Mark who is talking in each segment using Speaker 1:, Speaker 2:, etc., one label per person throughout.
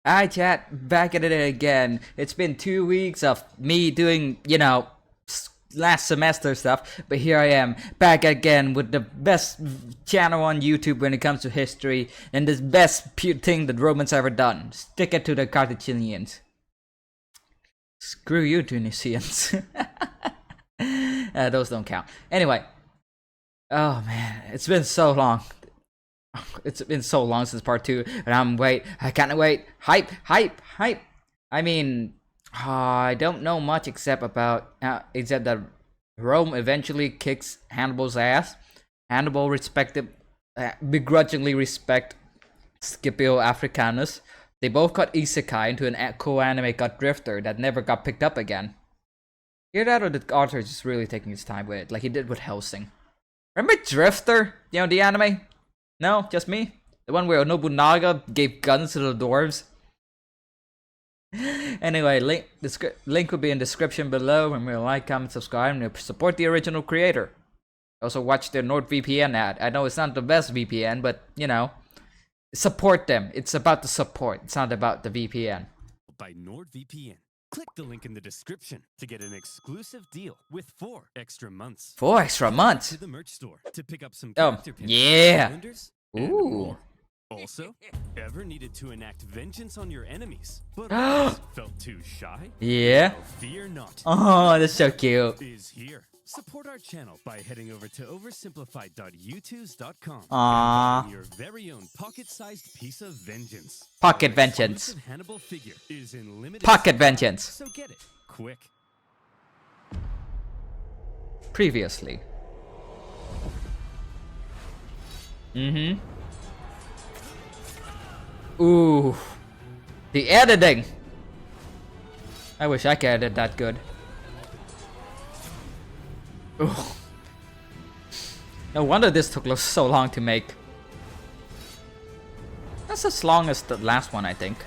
Speaker 1: Hi chat, back at it again. It's been 2 weeks of me doing, last semester stuff, but here I am, back again with the best channel on YouTube when it comes to history, and the best thing that Romans ever done. Stick it to the Carthaginians. Screw you, Tunisians. Those don't count. Anyway. Oh man, it's been so long. It's been so long since part 2, and I can't wait. Hype. I mean, I don't know much except that Rome eventually kicks Hannibal's ass. Hannibal begrudgingly respect Scipio Africanus. They both got isekai into an co-anime got Drifter that never got picked up again. Either that or the author is just really taking his time with it, like he did with Hellsing. Remember Drifter? The anime? No, just me? The one where Nobunaga gave guns to the dwarves? Anyway, link will be in the description below. Remember to like, comment, subscribe, and support the original creator. Also watch their NordVPN ad. I know it's not the best VPN, but, support them. It's about the support. It's not about the VPN.
Speaker 2: By NordVPN. Click the link in the description to get an exclusive deal with 4 extra months.
Speaker 1: 4 extra months?
Speaker 2: To the merch store to pick up some
Speaker 1: character
Speaker 2: pins,
Speaker 1: yeah.
Speaker 2: Ooh. Also, ever needed to enact vengeance on your enemies, but felt too shy?
Speaker 1: Yeah.
Speaker 2: Well, fear not.
Speaker 1: Oh, that's so cute.
Speaker 2: Is here. Support our channel by heading over to oversimplified.youtube.com.
Speaker 1: Aww.
Speaker 2: Your very own pocket-sized piece of vengeance.
Speaker 1: Pocket vengeance.
Speaker 2: Hannibal figure is in limited
Speaker 1: Pocket vengeance.
Speaker 2: So get it quick.
Speaker 1: Previously. Ooh. The editing. I wish I could edit that good. Ooh. No wonder this took so long to make. That's as long as the last one, I think.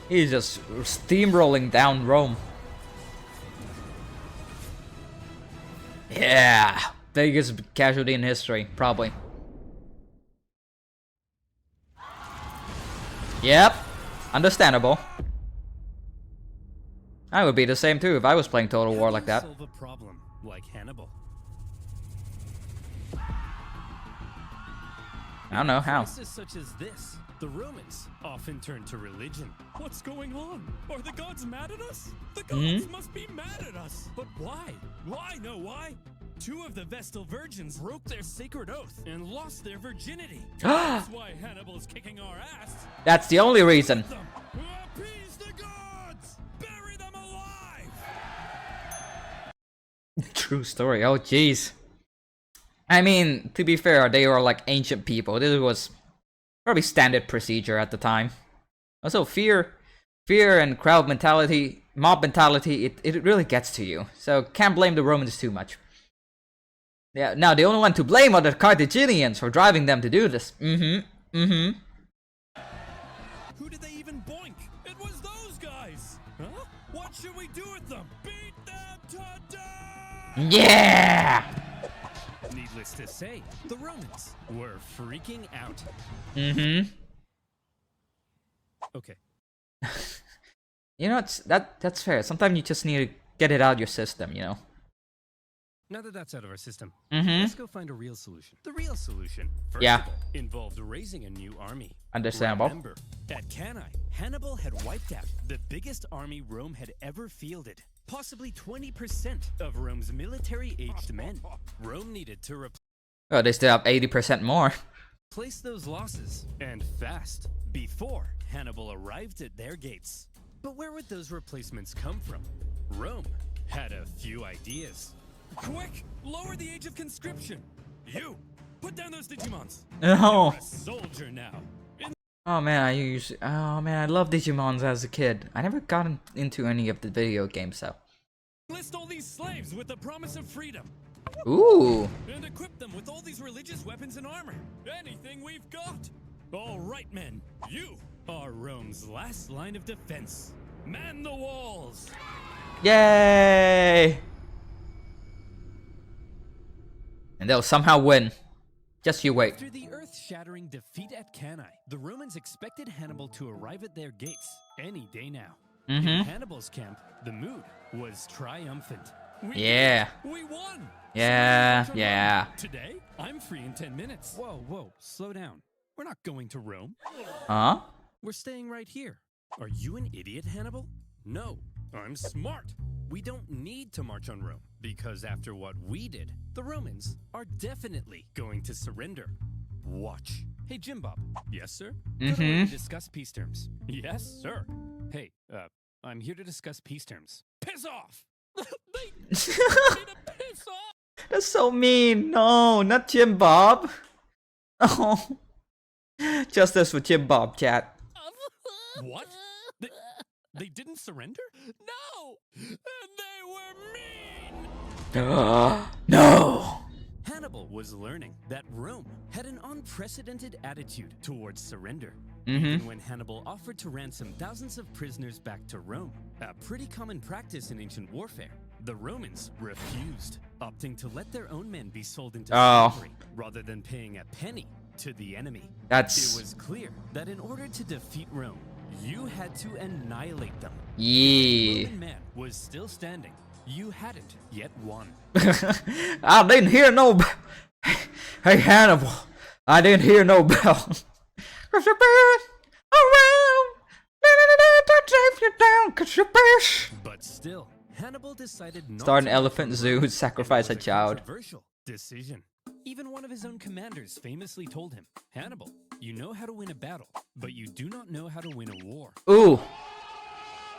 Speaker 1: He's just steamrolling down Rome. Yeah, biggest casualty in history, probably. Yep, understandable. I would be the same too if I was playing Total War like that.
Speaker 2: Solve a problem like Hannibal.
Speaker 1: I don't know how.
Speaker 2: Crisis such as this, the Romans often turn to religion. What's going on? Are the gods mad at us? The gods must be mad at us. But why? Why? No, why? 2 of the Vestal virgins broke their sacred oath and lost their virginity. That's why Hannibal's kicking our ass.
Speaker 1: That's the only reason.
Speaker 2: Appease the gods! Bury them alive!
Speaker 1: True story. Oh, jeez. I mean, to be fair, they were like ancient people. This was probably standard procedure at the time. Also, fear and crowd mentality, mob mentality, it really gets to you. So can't blame the Romans too much. Yeah, now the only one to blame are the Carthaginians for driving them to do this.
Speaker 2: Who did they even boink? It was those guys! Huh? What should we do with them? Beat them to death!
Speaker 1: Yeah!
Speaker 2: Needless to say, the Romans were freaking out. Okay.
Speaker 1: That's fair. Sometimes you just need to get it out of your system,
Speaker 2: Now that that's out of our system, let's go find a real solution. The real solution, first
Speaker 1: Yeah.
Speaker 2: of all, involved raising a new army.
Speaker 1: Understandable.
Speaker 2: Remember, at Cannae, Hannibal had wiped out the biggest army Rome had ever fielded. Possibly 20% of Rome's military-aged men. Rome needed to
Speaker 1: Oh, they still have 80% more.
Speaker 2: replace those losses, and fast, before Hannibal arrived at their gates. But where would those replacements come from? Rome had a few ideas. Quick! Lower the age of conscription! You! Put down those Digimons!
Speaker 1: No.
Speaker 2: You're a soldier now!
Speaker 1: Oh man, I loved Digimons as a kid. I never got into any of the video games though.
Speaker 2: Enlist all these slaves with the promise of freedom!
Speaker 1: Ooh.
Speaker 2: And equip them with all these religious weapons and armor! Anything we've got! Alright men, you are Rome's last line of defense! Man the walls!
Speaker 1: Yay! And they'll somehow win. Just you wait.
Speaker 2: After the earth-shattering defeat at Cannae, the Romans expected Hannibal to arrive at their gates any day now. In Hannibal's camp, the mood was triumphant.
Speaker 1: Yeah.
Speaker 2: We won!
Speaker 1: Yeah.
Speaker 2: Today, I'm free in 10 minutes. Whoa, slow down. We're not going to Rome.
Speaker 1: Huh?
Speaker 2: We're staying right here. Are you an idiot, Hannibal? No, I'm smart. We don't need to march on Rome, because after what we did, the Romans are definitely going to surrender. Watch. Hey, Jim Bob. Yes, sir? Discuss peace terms. Yes, sir. Hey, I'm here to discuss peace terms. Piss off! They told me to piss off!
Speaker 1: That's so mean. No, not Jim Bob. Oh. Justice for Jim Bob, chat.
Speaker 2: What? They didn't surrender? No! And they were mean!
Speaker 1: No!
Speaker 2: Hannibal was learning that Rome had an unprecedented attitude towards surrender. Even when Hannibal offered to ransom thousands of prisoners back to Rome, a pretty common practice in ancient warfare, the Romans refused, opting to let their own men be sold into slavery rather than paying a penny to the enemy. It was clear that in order to defeat Rome, you had to annihilate them.
Speaker 1: Yeah.
Speaker 2: If the Roman man was still standing, you hadn't yet won.
Speaker 1: I didn't hear no bell. Hey, Hannibal. I didn't hear no bell.
Speaker 2: But still, Hannibal decided not
Speaker 1: Start an
Speaker 2: to
Speaker 1: elephant
Speaker 2: let
Speaker 1: zoo,
Speaker 2: Rome.
Speaker 1: sacrifice
Speaker 2: It
Speaker 1: a
Speaker 2: was
Speaker 1: child.
Speaker 2: Controversial decision. Even one of his own commanders famously told him, Hannibal, you know how to win a battle, but you do not know how to win a war.
Speaker 1: Ooh.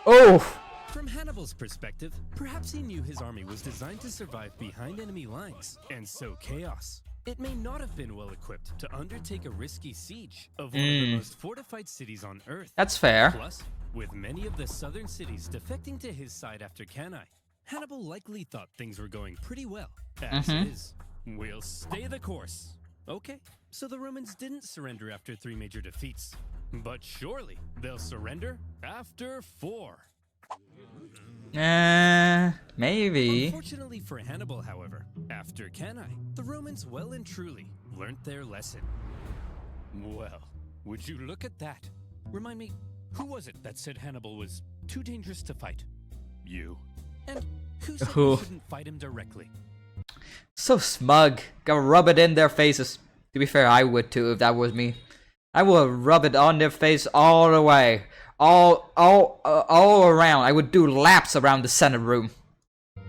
Speaker 1: Oh.
Speaker 2: From Hannibal's perspective, perhaps he knew his army was designed to survive behind enemy lines and sow chaos. It may not have been well equipped to undertake a risky siege of one of the most fortified cities on Earth.
Speaker 1: That's fair.
Speaker 2: Plus, with many of the southern cities defecting to his side after Cannae, Hannibal likely thought things were going pretty well. As is, we'll stay the course. Okay, so the Romans didn't surrender after 3 major defeats. But surely they'll surrender after 4.
Speaker 1: Maybe.
Speaker 2: Unfortunately for Hannibal, however, after Cannae, the Romans well and truly learnt their lesson. Well, would you look at that? Remind me, who was it that said Hannibal was too dangerous to fight? You. And who said we shouldn't fight him directly?
Speaker 1: So smug. Gotta rub it in their faces. To be fair, I would too if that was me. I will rub it on their face all the way. All around. I would do laps around the Senate room.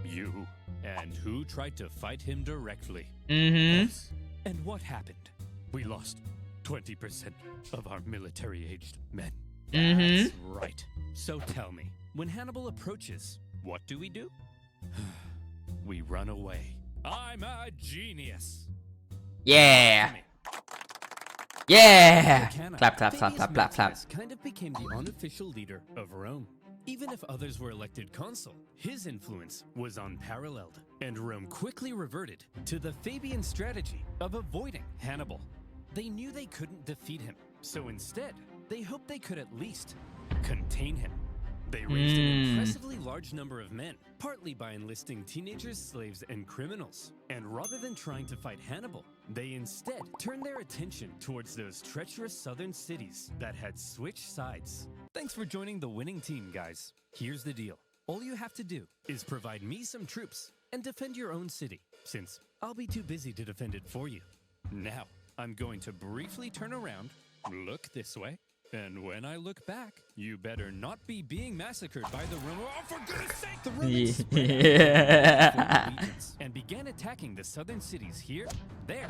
Speaker 2: You. And who tried to fight him directly?
Speaker 1: Yes.
Speaker 2: And what happened? We lost 20% of our military-aged men. That's right. So tell me, when Hannibal approaches, what do? We run away. I'm a genius.
Speaker 1: Yeah. Yeah.
Speaker 2: Clap,
Speaker 1: clap.
Speaker 2: Kind of became the unofficial leader of Rome. Even if others were elected consul, his influence was unparalleled, and Rome quickly reverted to the Fabian strategy of avoiding Hannibal. They knew they couldn't defeat him, so instead, they hoped they could at least contain him. They raised an impressively large number of men, partly by enlisting teenagers, slaves, and criminals. And rather than trying to fight Hannibal, they instead turned their attention towards those treacherous southern cities that had switched sides. Thanks for joining the winning team, guys. Here's the deal. All you have to do is provide me some troops and defend your own city, since I'll be too busy to defend it for you. Now, I'm going to briefly turn around, look this way, and when I look back, you better not be being massacred by the Romans. Oh, for goodness sake! The Romans spread out legions and began attacking the southern cities here, there,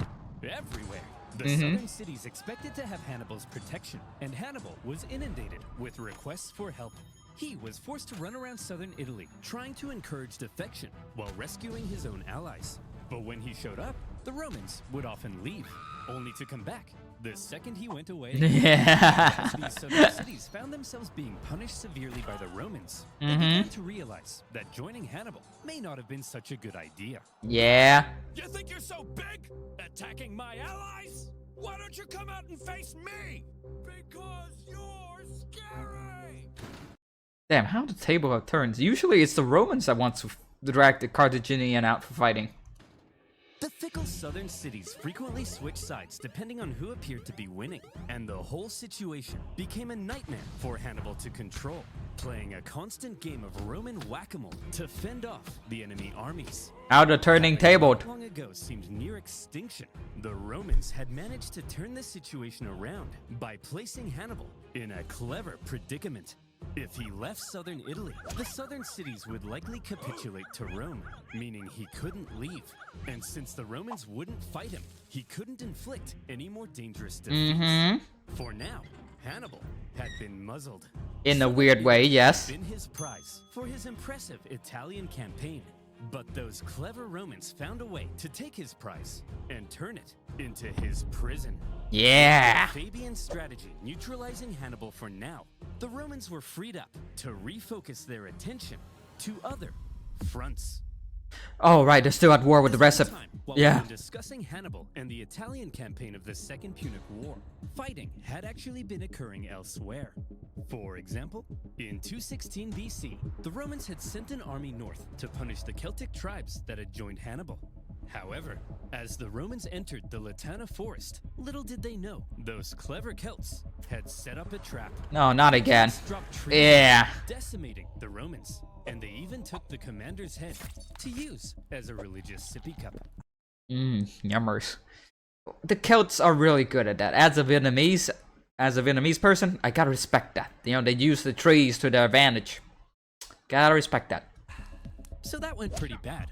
Speaker 2: everywhere. The southern cities expected to have Hannibal's protection, and Hannibal was inundated with requests for help. He was forced to run around southern Italy, trying to encourage defection while rescuing his own allies. But when he showed up, the Romans would often leave, only to come back the second he went away. As these southern cities found themselves being punished severely by the Romans, they began to realize that joining Hannibal may not have been such a good idea.
Speaker 1: Yeah.
Speaker 2: You think you're so big? Attacking my allies? Why don't you come out and face me? Because you're scary!
Speaker 1: Damn, how the table have turned. Usually it's the Romans that want to drag the Carthaginian out for fighting.
Speaker 2: The fickle southern cities frequently switched sides depending on who appeared to be winning, and the whole situation became a nightmare for Hannibal to control, playing a constant game of Roman whack-a-mole to fend off the enemy armies.
Speaker 1: How the turning table.
Speaker 2: Long ago seemed near extinction. The Romans had managed to turn this situation around by placing Hannibal in a clever predicament. If he left southern Italy, the southern cities would likely capitulate to Rome, meaning he couldn't leave. And since the Romans wouldn't fight him, he couldn't inflict any more dangerous defeats. For now, Hannibal had been muzzled.
Speaker 1: In a weird way, yes.
Speaker 2: Been his prize for his impressive Italian campaign. But those clever Romans found a way to take his prize and turn it into his prison.
Speaker 1: Yeah.
Speaker 2: Fabian's strategy neutralizing Hannibal for now, the Romans were freed up to refocus their attention to other fronts.
Speaker 1: Oh, right, they're still at war with the rest of... Yeah.
Speaker 2: While discussing Hannibal and the Italian campaign of the Second Punic War, fighting had actually been occurring elsewhere. For example, in 216 BC, the Romans had sent an army north to punish the Celtic tribes that had joined Hannibal. However, as the Romans entered the Latana forest, little did they know those clever Celts had set up a trap.
Speaker 1: No, not again.
Speaker 2: Dropped trees,
Speaker 1: Yeah.
Speaker 2: decimating the Romans, and they even took the commander's head to use as a religious sippy cup.
Speaker 1: Yummers. The Celts are really good at that. As a Vietnamese person, I gotta respect that. You know, they use the trees to their advantage. Gotta respect that.
Speaker 2: So that went pretty bad.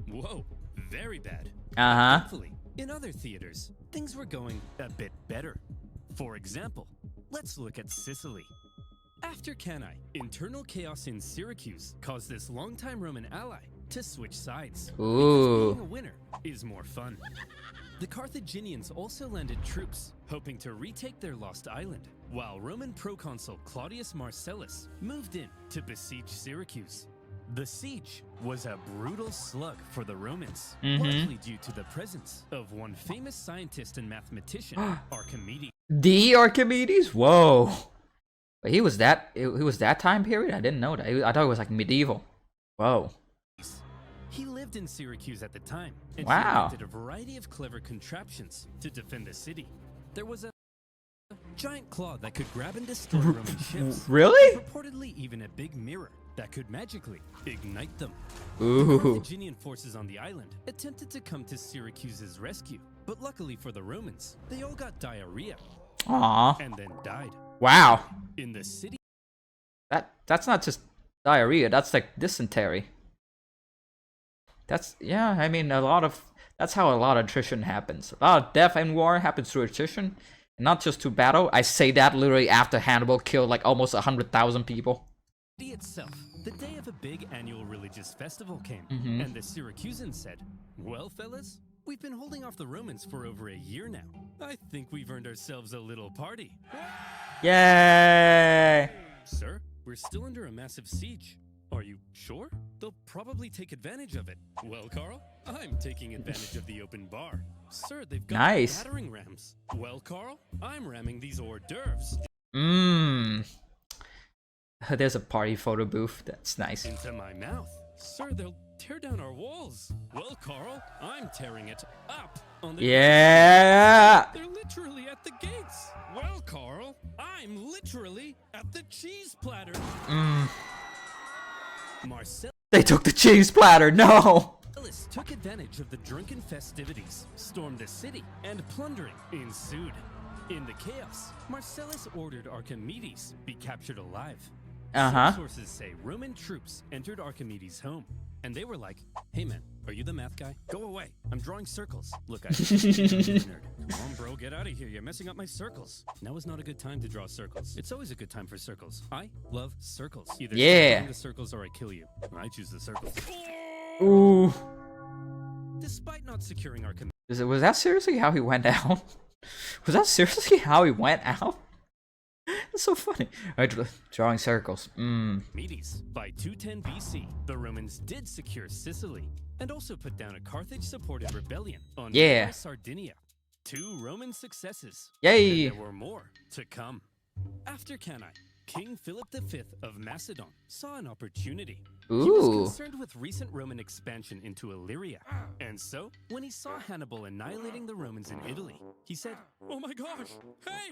Speaker 2: Whoa, very bad. Thankfully, in other theaters, things were going a bit better. For example, let's look at Sicily. After Cannae, internal chaos in Syracuse caused this longtime Roman ally to switch sides.
Speaker 1: Ooh.
Speaker 2: Because being a winner is more fun. The Carthaginians also landed troops, hoping to retake their lost island, while Roman proconsul Claudius Marcellus moved in to besiege Syracuse. The siege was a brutal slug for the Romans, largely due to the presence of one famous scientist and mathematician, Archimedes.
Speaker 1: The Archimedes? Whoa. But he was that time period? I didn't know that. I thought it was like medieval. Whoa.
Speaker 2: He lived in Syracuse at the time, and
Speaker 1: Wow.
Speaker 2: he invented a variety of clever contraptions to defend the city. There was a giant claw that could grab and destroy Roman ships.
Speaker 1: Really?
Speaker 2: Reportedly even a big mirror that could magically ignite them.
Speaker 1: Ooh.
Speaker 2: The Carthaginian forces on the island attempted to come to Syracuse's rescue, but luckily for the Romans, they all got diarrhea
Speaker 1: Aw.
Speaker 2: and then died.
Speaker 1: Wow.
Speaker 2: In the city,
Speaker 1: That's not just diarrhea, that's like dysentery. Yeah, I mean, that's how a lot of attrition happens. A lot of death in war happens through attrition, and not just through battle. I say that literally after Hannibal killed like almost 100,000 people.
Speaker 2: itself, the day of a big annual religious festival came, and the Syracusans said, "Well, fellas, we've been holding off the Romans for over a year now. I think we've earned ourselves a little party."
Speaker 1: Yay!
Speaker 2: Sir, we're still under a massive siege. Are you sure? They'll probably take advantage of it. Well, Carl, I'm taking advantage of the open bar. Sir, they've got
Speaker 1: Nice.
Speaker 2: battering rams. Well, Carl, I'm ramming these hors d'oeuvres
Speaker 1: There's a party photo booth. That's nice.
Speaker 2: into my mouth. Sir, they'll tear down our walls. Well, Carl, I'm tearing it up on the
Speaker 1: Yeah!
Speaker 2: They're literally at the gates. Well, Carl, I'm literally at the cheese platter. Marcellus
Speaker 1: They took the cheese platter, no!
Speaker 2: took advantage of the drunken festivities, stormed the city, and plundering ensued. In the chaos, Marcellus ordered Archimedes be captured alive. Some sources say Roman troops entered Archimedes' home, and they were like, "Hey man, are you the math guy? Go away, I'm drawing circles. Look, I'm a nerd. Come on bro, get out of here, you're messing up my circles." Now is not a good time to draw circles. It's always a good time for circles. I love circles. Either
Speaker 1: Yeah.
Speaker 2: the circles or I kill you. I choose the circles.
Speaker 1: Ooh.
Speaker 2: Despite not securing Archimedes'
Speaker 1: Was that seriously how he went out? Was that seriously how he went out? That's so funny. Drawing circles.
Speaker 2: by 210 BC, the Romans did secure Sicily and also put down a Carthage-supported rebellion on nearby Sardinia. 2 Roman successes.
Speaker 1: Yay!
Speaker 2: And there were more to come. After Cannae, King Philip V of Macedon saw an opportunity. He was concerned with recent Roman expansion into Illyria. And so, when he saw Hannibal annihilating the Romans in Italy, he said, "Oh my gosh! Hey!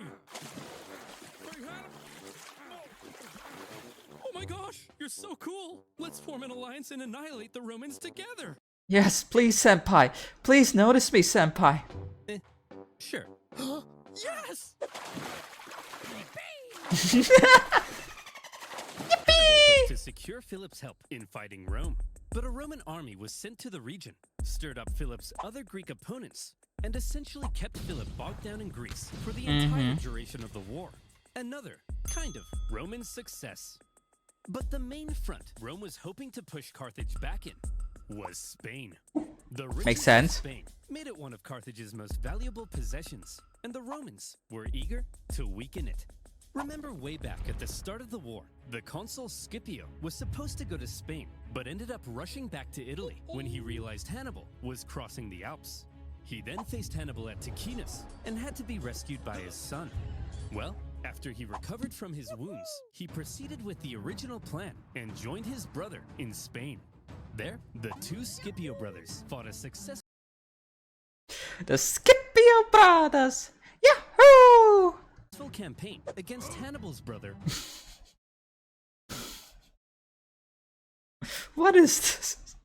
Speaker 2: Hey, Hannibal! Oh my gosh! You're so cool! Let's form an alliance and annihilate the Romans together!"
Speaker 1: Yes, please, senpai. Please notice me, senpai.
Speaker 2: Sure. Yes! To secure Philip's help in fighting Rome. But a Roman army was sent to the region, stirred up Philip's other Greek opponents, and essentially kept Philip bogged down in Greece for the entire duration of the war. Another kind of Roman success. But the main front Rome was hoping to push Carthage back in was Spain. The
Speaker 1: Makes sense.
Speaker 2: Spain made it one of Carthage's most valuable possessions, and the Romans were eager to weaken it. Remember way back at the start of the war, the consul Scipio was supposed to go to Spain, but ended up rushing back to Italy when he realized Hannibal was crossing the Alps. He then faced Hannibal at Ticinus and had to be rescued by his son. Well, after he recovered from his wounds, he proceeded with the original plan and joined his brother in Spain. There, the two Scipio brothers fought a successful
Speaker 1: The Scipio brothers! Yahoo!
Speaker 2: campaign against Hannibal's brother.
Speaker 1: What is this?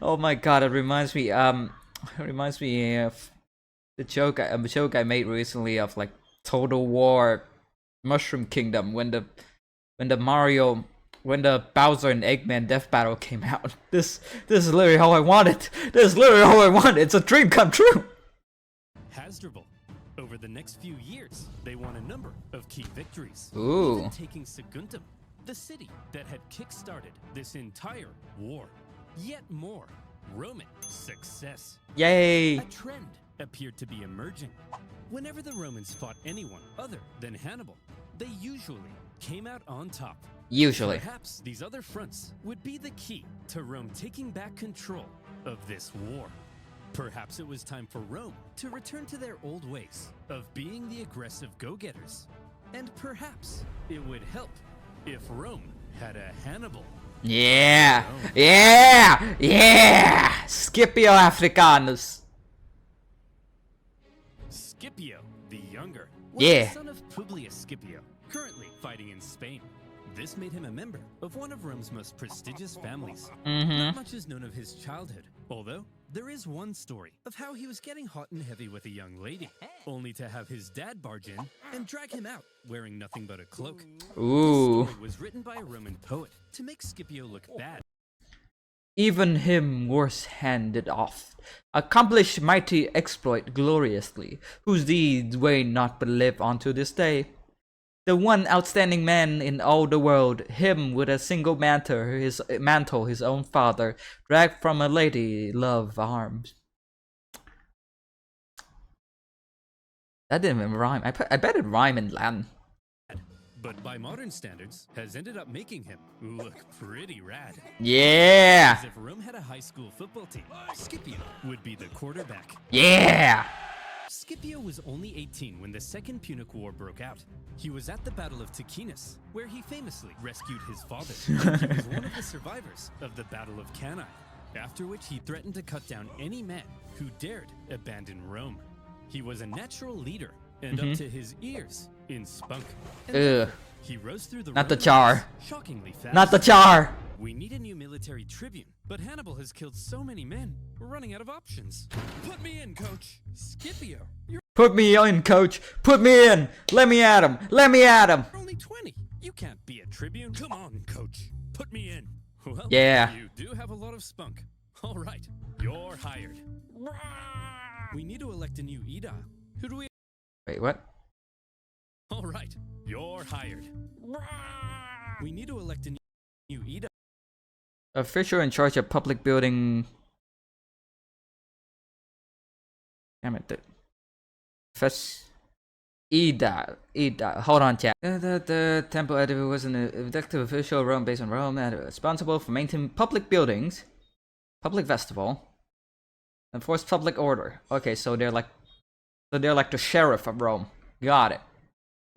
Speaker 1: Oh my god, it reminds me of the joke I made recently of like Total War Mushroom Kingdom when the Bowser and Eggman death battle came out. This is literally how I want it. This is literally how I want it. It's a dream come true.
Speaker 2: Hasdrubal. Over the next few years, they won a number of key victories.
Speaker 1: Ooh.
Speaker 2: Even taking Saguntum, the city that had kick-started this entire war. Yet more Roman success.
Speaker 1: Yay!
Speaker 2: A trend appeared to be emerging. Whenever the Romans fought anyone other than Hannibal, they usually came out on top.
Speaker 1: Usually.
Speaker 2: Perhaps these other fronts would be the key to Rome taking back control of this war. Perhaps it was time for Rome to return to their old ways of being the aggressive go-getters. And perhaps it would help if Rome had a Hannibal.
Speaker 1: Yeah! Yeah! Yeah! Scipio Africanus.
Speaker 2: Scipio, the younger, was
Speaker 1: Yeah.
Speaker 2: the son of Publius Scipio, currently fighting in Spain. This made him a member of one of Rome's most prestigious families. Not much is known of his childhood, although there is one story of how he was getting hot and heavy with a young lady, only to have his dad barge in and drag him out wearing nothing but a cloak.
Speaker 1: Ooh.
Speaker 2: This story was written by a Roman poet to make Scipio look bad.
Speaker 1: Even him worse handed off, accomplished mighty exploit gloriously, whose deeds wane not but live unto this day. The one outstanding man in all the world, him with a single mantle his own father dragged from a lady love arms. That didn't even rhyme. I bet it rhymed in Latin.
Speaker 2: But by modern standards, has ended up making him look pretty rad.
Speaker 1: Yeah!
Speaker 2: As if Rome had a high school football team, Scipio would be the quarterback.
Speaker 1: Yeah!
Speaker 2: Scipio was only 18 when the Second Punic War broke out. He was at the Battle of Ticinus, where he famously rescued his father. He was one of the survivors of the Battle of Cannae, after which he threatened to cut down any man who dared abandon Rome. He was a natural leader, and up to his ears in spunk. And he rose through the
Speaker 1: Not the
Speaker 2: Roman
Speaker 1: char.
Speaker 2: ranks shockingly fast.
Speaker 1: Not the char!
Speaker 2: We need a new military tribune, but Hannibal has killed so many men, we're running out of options. Put me in, coach. Scipio, you're
Speaker 1: Put me in, coach! Put me in! Let me at him! Let me at him!
Speaker 2: only 20. You can't be a tribune. Come on, coach. Put me in. Well,
Speaker 1: Yeah.
Speaker 2: you do have a lot of spunk. All right, you're hired. We need to elect a new Ida. Who do we...
Speaker 1: Wait, what?
Speaker 2: All right, you're hired. We need to elect a new Ida.
Speaker 1: Official in charge of public building. Damn it. Ida. Hold on, chat. The temple editor was an elected official of Rome based on Rome and responsible for maintaining public buildings, public festival, enforce public order. Okay, so they're like the sheriff of Rome. Got it.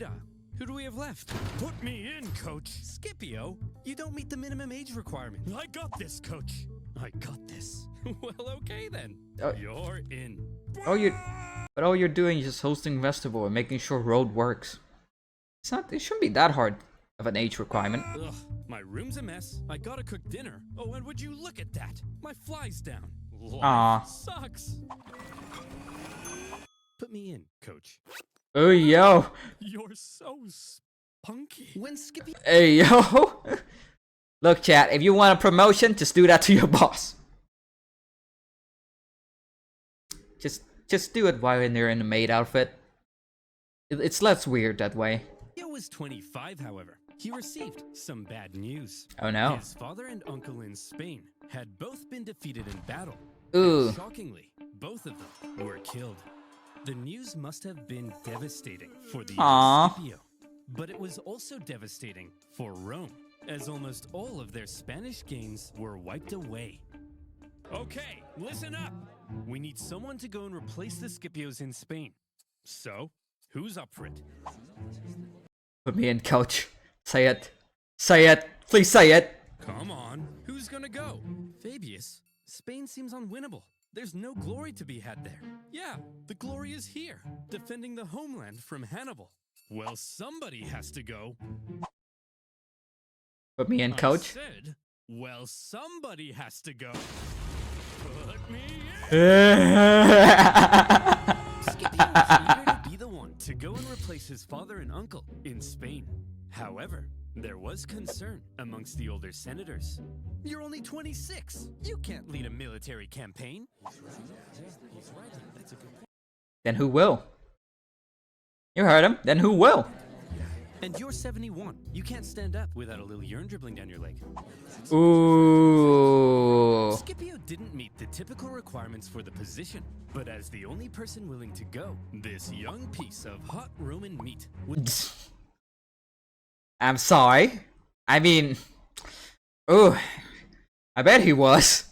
Speaker 2: Ida, Who do we have left? Put me in, coach. Scipio, you don't meet the minimum age requirement. I got this, coach. I got this. Well, okay then. You're in.
Speaker 1: But all you're doing is just hosting festival and making sure road works. It shouldn't be that hard of an age requirement.
Speaker 2: Ugh, my room's a mess. I gotta cook dinner. Oh, and would you look at that? My fly's down. Life sucks. Put me in, coach.
Speaker 1: Oh, yo.
Speaker 2: You're so spunky. When Scipio...
Speaker 1: Hey, yo. Look, chat, if you want a promotion, just do that to your boss. Just do it while they're in the maid outfit. It's less weird that way.
Speaker 2: He was 25, however. He received some bad news.
Speaker 1: Oh no.
Speaker 2: His father and uncle in Spain had both been defeated in battle.
Speaker 1: Ooh.
Speaker 2: And shockingly, both of them were killed. The news must have been devastating for the young Scipio, but it was also devastating for Rome, as almost all of their Spanish gains were wiped away. Okay, listen up. We need someone to go and replace the Scipios in Spain. So, who's up for it?
Speaker 1: Put me in, coach. Say it. Say it. Please say it.
Speaker 2: Come on, who's gonna go? Fabius, Spain seems unwinnable. There's no glory to be had there. Yeah, the glory is here, defending the homeland from Hannibal. Well, somebody has to go.
Speaker 1: Put me in, coach.
Speaker 2: I said, well, somebody has to go. Put me in. Scipio was eager to be the one to go and replace his father and uncle in Spain. However, there was concern amongst the older senators. You're only 26. You can't lead a military campaign. He's right. That's a good point.
Speaker 1: Then who will? You heard him. Then who will?
Speaker 2: And you're 71. You can't stand up without a little urine dribbling down your leg.
Speaker 1: Ooh.
Speaker 2: Scipio didn't meet the typical requirements for the position, but as the only person willing to go, this young piece of hot Roman meat would...
Speaker 1: I'm sorry. I mean... Ooh. I bet he was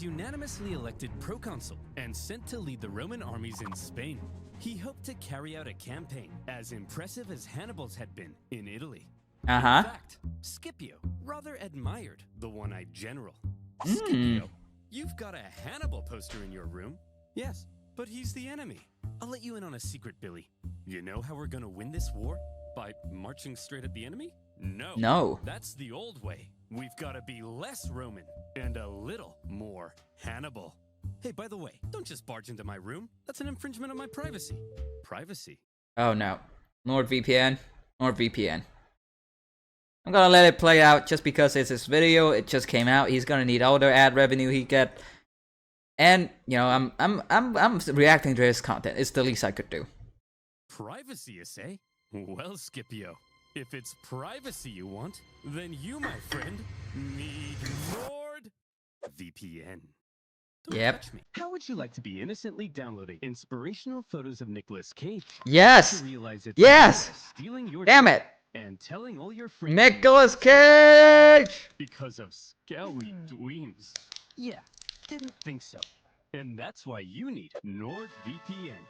Speaker 2: unanimously elected proconsul and sent to lead the Roman armies in Spain. He hoped to carry out a campaign as impressive as Hannibal's had been in Italy. In fact, Scipio rather admired the one-eyed general. Scipio, you've got a Hannibal poster in your room. Yes, but he's the enemy. I'll let you in on a secret, Billy. You know how we're gonna win this war? By marching straight at the enemy? No. That's the old way. We've got to be less Roman and a little more Hannibal. Hey, by the way, don't just barge into my room. That's an infringement of my privacy. Privacy?
Speaker 1: Oh no. NordVPN. NordVPN. I'm gonna let it play out just because it's his video. It just came out. He's gonna need all the ad revenue he get. And you know, I'm reacting to his content. It's the least I could do.
Speaker 2: Privacy, you say? Well, Scipio, if it's privacy you want, then you, my friend, need NordVPN. Don't touch me. How would you like to be innocently downloading inspirational photos of Nicolas Cage?
Speaker 1: Yes.
Speaker 2: To realize it's stealing your
Speaker 1: Damn it.
Speaker 2: And telling all your friends
Speaker 1: Nicolas Cage.
Speaker 2: Because of scary dweebs. Yeah, didn't think so. And that's why you need NordVPN.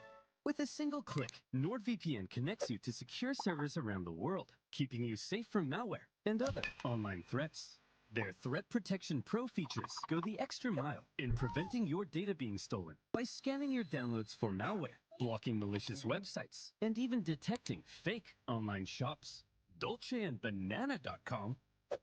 Speaker 2: With a single click, NordVPN connects you to secure servers around the world, keeping you safe from malware and other online threats. Their Threat Protection Pro features go the extra mile in preventing your data being stolen by scanning your downloads for malware, blocking malicious websites, and even detecting fake online shops. DolceandBanana.com?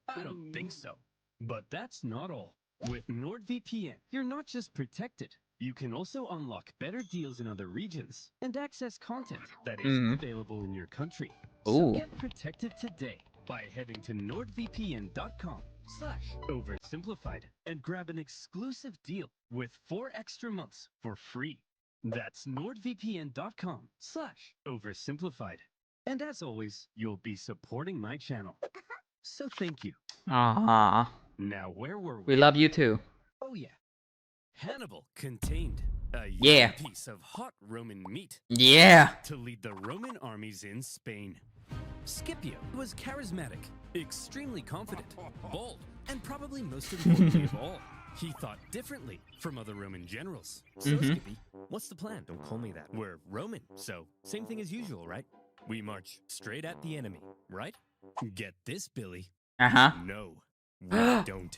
Speaker 2: I don't think so. But that's not all. With NordVPN, you're not just protected. You can also unlock better deals in other regions and access content that isn't available in your country. So get protected today by heading to nordvpn.com/oversimplified and grab an exclusive deal with 4 extra months for free. That's nordvpn.com/oversimplified. And as always, you'll be supporting my channel. So thank you.
Speaker 1: Aww.
Speaker 2: Now where were we?
Speaker 1: We love you too.
Speaker 2: Oh yeah. Hannibal contained a young piece of hot Roman meat to lead the Roman armies in Spain. Scipio was charismatic, extremely confident, bold, and probably most importantly of all, he thought differently from other Roman generals. So Skippy, what's the plan? Don't call me that. We're Roman, so same thing as usual, right? We march straight at the enemy, right? Get this, Billy.
Speaker 1: Uh-huh.
Speaker 2: No, we don't.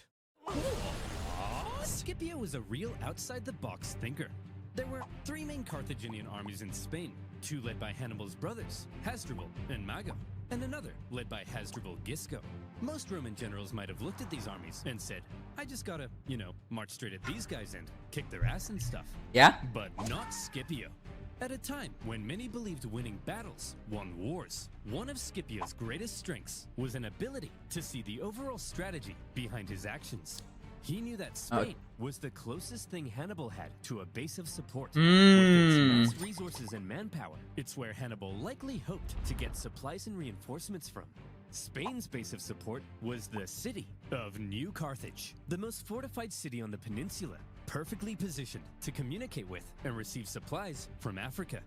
Speaker 2: Scipio was a real outside-the-box thinker. There were 3 main Carthaginian armies in Spain, 2 led by Hannibal's brothers, Hasdrubal and Mago, and another led by Hasdrubal Gisco. Most Roman generals might have looked at these armies and said, I just gotta, march straight at these guys and kick their ass and stuff.
Speaker 1: Yeah?
Speaker 2: But not Scipio. At a time when many believed winning battles won wars, one of Scipio's greatest strengths was an ability to see the overall strategy behind his actions. He knew that Spain was the closest thing Hannibal had to a base of support. With its immense resources and manpower, it's where Hannibal likely hoped to get supplies and reinforcements from. Spain's base of support was the city of New Carthage, the most fortified city on the peninsula, perfectly positioned to communicate with and receive supplies from Africa.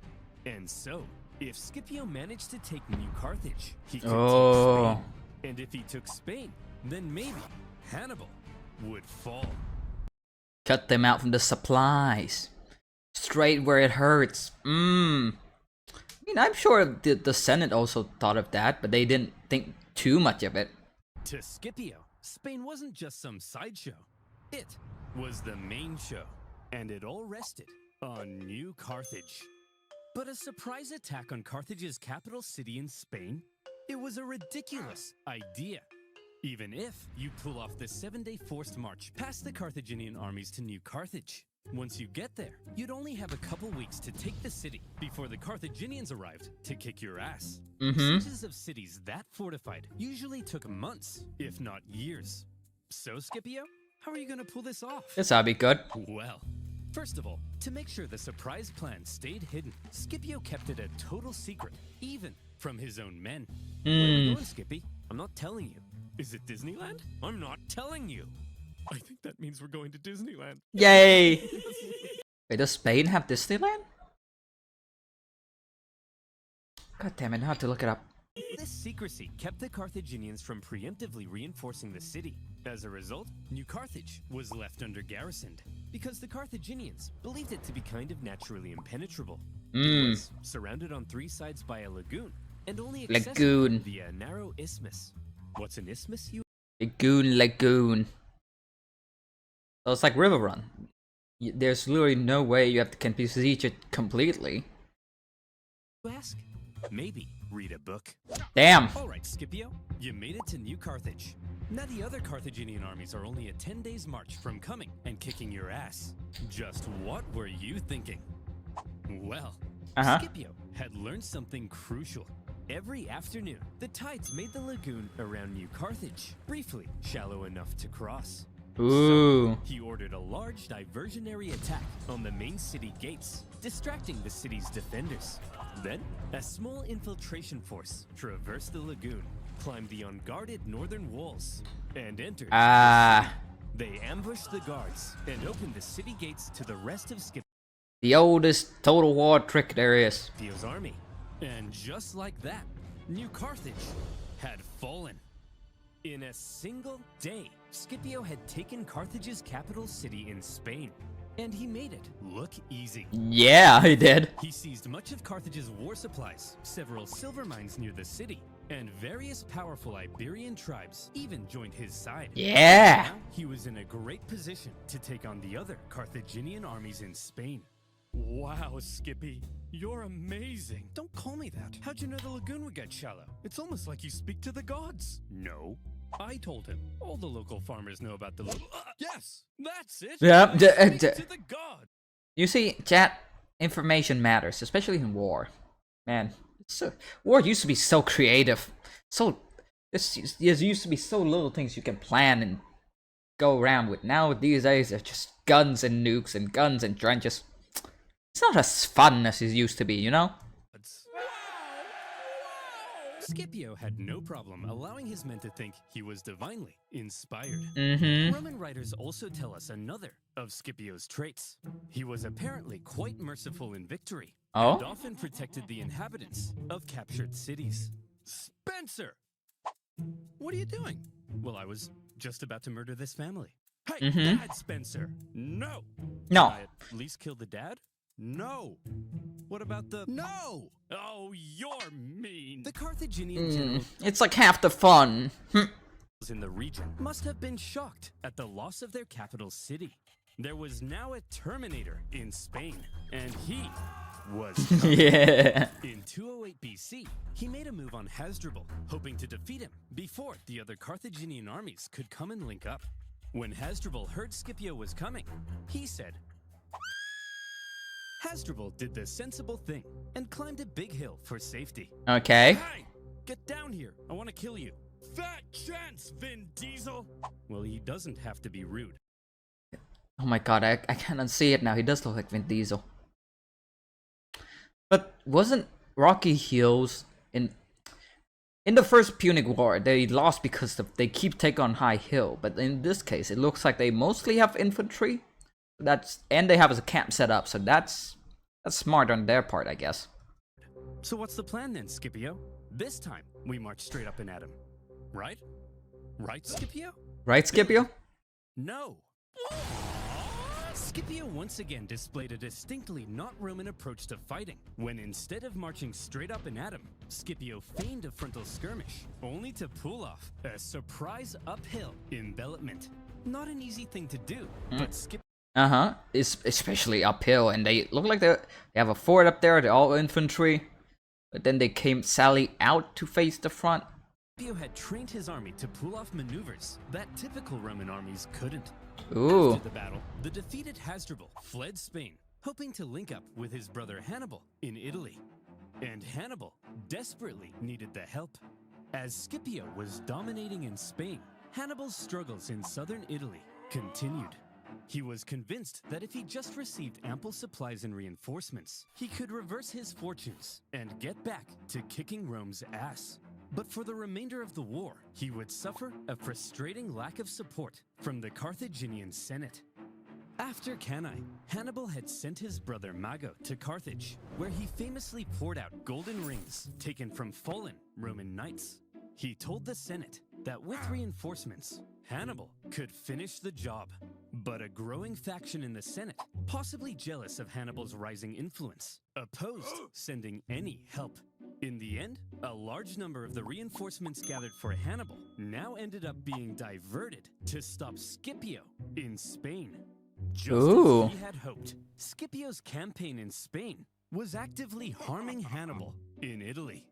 Speaker 2: And so, if Scipio managed to take New Carthage, he could take Spain. And if he took Spain, then maybe Hannibal would fall.
Speaker 1: Cut them out from the supplies. Straight where it hurts. I mean, I'm sure the Senate also thought of that, but they didn't think too much of it.
Speaker 2: To Scipio, Spain wasn't just some sideshow. It was the main show, and it all rested on New Carthage. But a surprise attack on Carthage's capital city in Spain? It was a ridiculous idea. Even if you pull off the 7-day forced march past the Carthaginian armies to New Carthage. Once you get there, you'd only have a couple weeks to take the city before the Carthaginians arrived to kick your ass. Sieges of cities that fortified usually took months, if not years. So, Scipio, how are you going to pull this off?
Speaker 1: This ought to be good.
Speaker 2: Well, first of all, to make sure the surprise plan stayed hidden, Scipio kept it a total secret, even from his own men. Where are we going, Skippy? I'm not telling you. Is it Disneyland? I'm not telling you. I think that means we're going to Disneyland.
Speaker 1: Yay! Wait, does Spain have Disneyland? God damn it, I have to look it up.
Speaker 2: This secrecy kept the Carthaginians from preemptively reinforcing the city. As a result, New Carthage was left under garrisoned, because the Carthaginians believed it to be kind of naturally impenetrable. It was surrounded on 3 sides by a lagoon, and only accessible via a narrow isthmus. What's an isthmus, you?
Speaker 1: Lagoon. So it's like River Run. There's literally no way you have to besiege it completely.
Speaker 2: You ask? Maybe read a book.
Speaker 1: Damn.
Speaker 2: Alright, Scipio, you made it to New Carthage. Now the other Carthaginian armies are only a 10 days march from coming and kicking your ass. Just what were you thinking? Well, Scipio had learned something crucial. Every afternoon, the tides made the lagoon around New Carthage briefly shallow enough to cross. So, he ordered a large diversionary attack on the main city gates, distracting the city's defenders. Then, a small infiltration force traversed the lagoon, climbed the unguarded northern walls, and entered. They ambushed the guards and opened the city gates to the rest of Scipio.
Speaker 1: The oldest Total War trick there is.
Speaker 2: Scipio's army. And just like that, New Carthage had fallen. In a single day, Scipio had taken Carthage's capital city in Spain. And he made it look easy.
Speaker 1: Yeah, he did.
Speaker 2: He seized much of Carthage's war supplies, several silver mines near the city, and various powerful Iberian tribes even joined his side.
Speaker 1: Yeah!
Speaker 2: Now, he was in a great position to take on the other Carthaginian armies in Spain. Wow, Skippy, you're amazing. Don't call me that. How'd you know the lagoon would get shallow? It's almost like you speak to the gods. No. I told him. All the local farmers know about the lagoon. Yes, that's it.
Speaker 1: Yeah,
Speaker 2: speak to the gods.
Speaker 1: You see, chat, information matters, especially in war. Man, war used to be so creative. There used to be so little things you can plan and go around with. Now, these days, are just guns and nukes and guns and trenches. It's not as fun as it used to be, you know?
Speaker 2: Scipio had no problem allowing his men to think he was divinely inspired. Roman writers also tell us another of Scipio's traits. He was apparently quite merciful in victory, and often protected the inhabitants of captured cities. Spencer! What are you doing? Well, I was just about to murder this family. Hey, Dad, Spencer! No!
Speaker 1: No.
Speaker 2: Did I at least kill the dad? No. What about the...
Speaker 3: No!
Speaker 2: Oh, you're mean.
Speaker 3: The Carthaginian generals
Speaker 1: It's like half the fun.
Speaker 2: in the region must have been shocked at the loss of their capital city. There was now a Terminator in Spain, and he was
Speaker 1: Yeah.
Speaker 2: in 208 BC. He made a move on Hasdrubal, hoping to defeat him before the other Carthaginian armies could come and link up. When Hasdrubal heard Scipio was coming, he said, Hasdrubal did the sensible thing and climbed a big hill for safety.
Speaker 1: Okay.
Speaker 2: Hey, get down here. I want to kill you. Fat chance, Vin Diesel. Well, he doesn't have to be rude.
Speaker 1: Oh my god, I cannot see it now. He does look like Vin Diesel. But wasn't Rocky Hills in the first Punic War, they lost because they keep taking on high hill, but in this case it looks like they mostly have infantry. And they have a camp set up, so that's smart on their part, I guess.
Speaker 2: So what's the plan then, Scipio? This time we march straight up and at him. Right? Right, Scipio?
Speaker 1: Right, Scipio?
Speaker 2: No. Scipio once again displayed a distinctly not Roman approach to fighting, when instead of marching straight up and at him, Scipio feigned a frontal skirmish, only to pull off a surprise uphill envelopment. Not an easy thing to do, but Scipio...
Speaker 1: It's especially uphill, and they look like they have a fort up there, they're all infantry, but then they sally out to face the front.
Speaker 2: Scipio had trained his army to pull off maneuvers that typical Roman armies couldn't.
Speaker 1: Ooh.
Speaker 2: After the battle, the defeated Hasdrubal fled Spain, hoping to link up with his brother Hannibal in Italy. And Hannibal desperately needed the help. As Scipio was dominating in Spain, Hannibal's struggles in southern Italy continued. He was convinced that if he just received ample supplies and reinforcements, he could reverse his fortunes and get back to kicking Rome's ass. But for the remainder of the war, he would suffer a frustrating lack of support from the Carthaginian Senate. After Cannae, Hannibal had sent his brother Mago to Carthage, where he famously poured out golden rings taken from fallen Roman knights. He told the Senate that with reinforcements, Hannibal could finish the job. But a growing faction in the Senate, possibly jealous of Hannibal's rising influence, opposed sending any help. In the end, a large number of the reinforcements gathered for Hannibal now ended up being diverted to stop Scipio in Spain. Just as he had hoped, Scipio's campaign in Spain was actively harming Hannibal in Italy.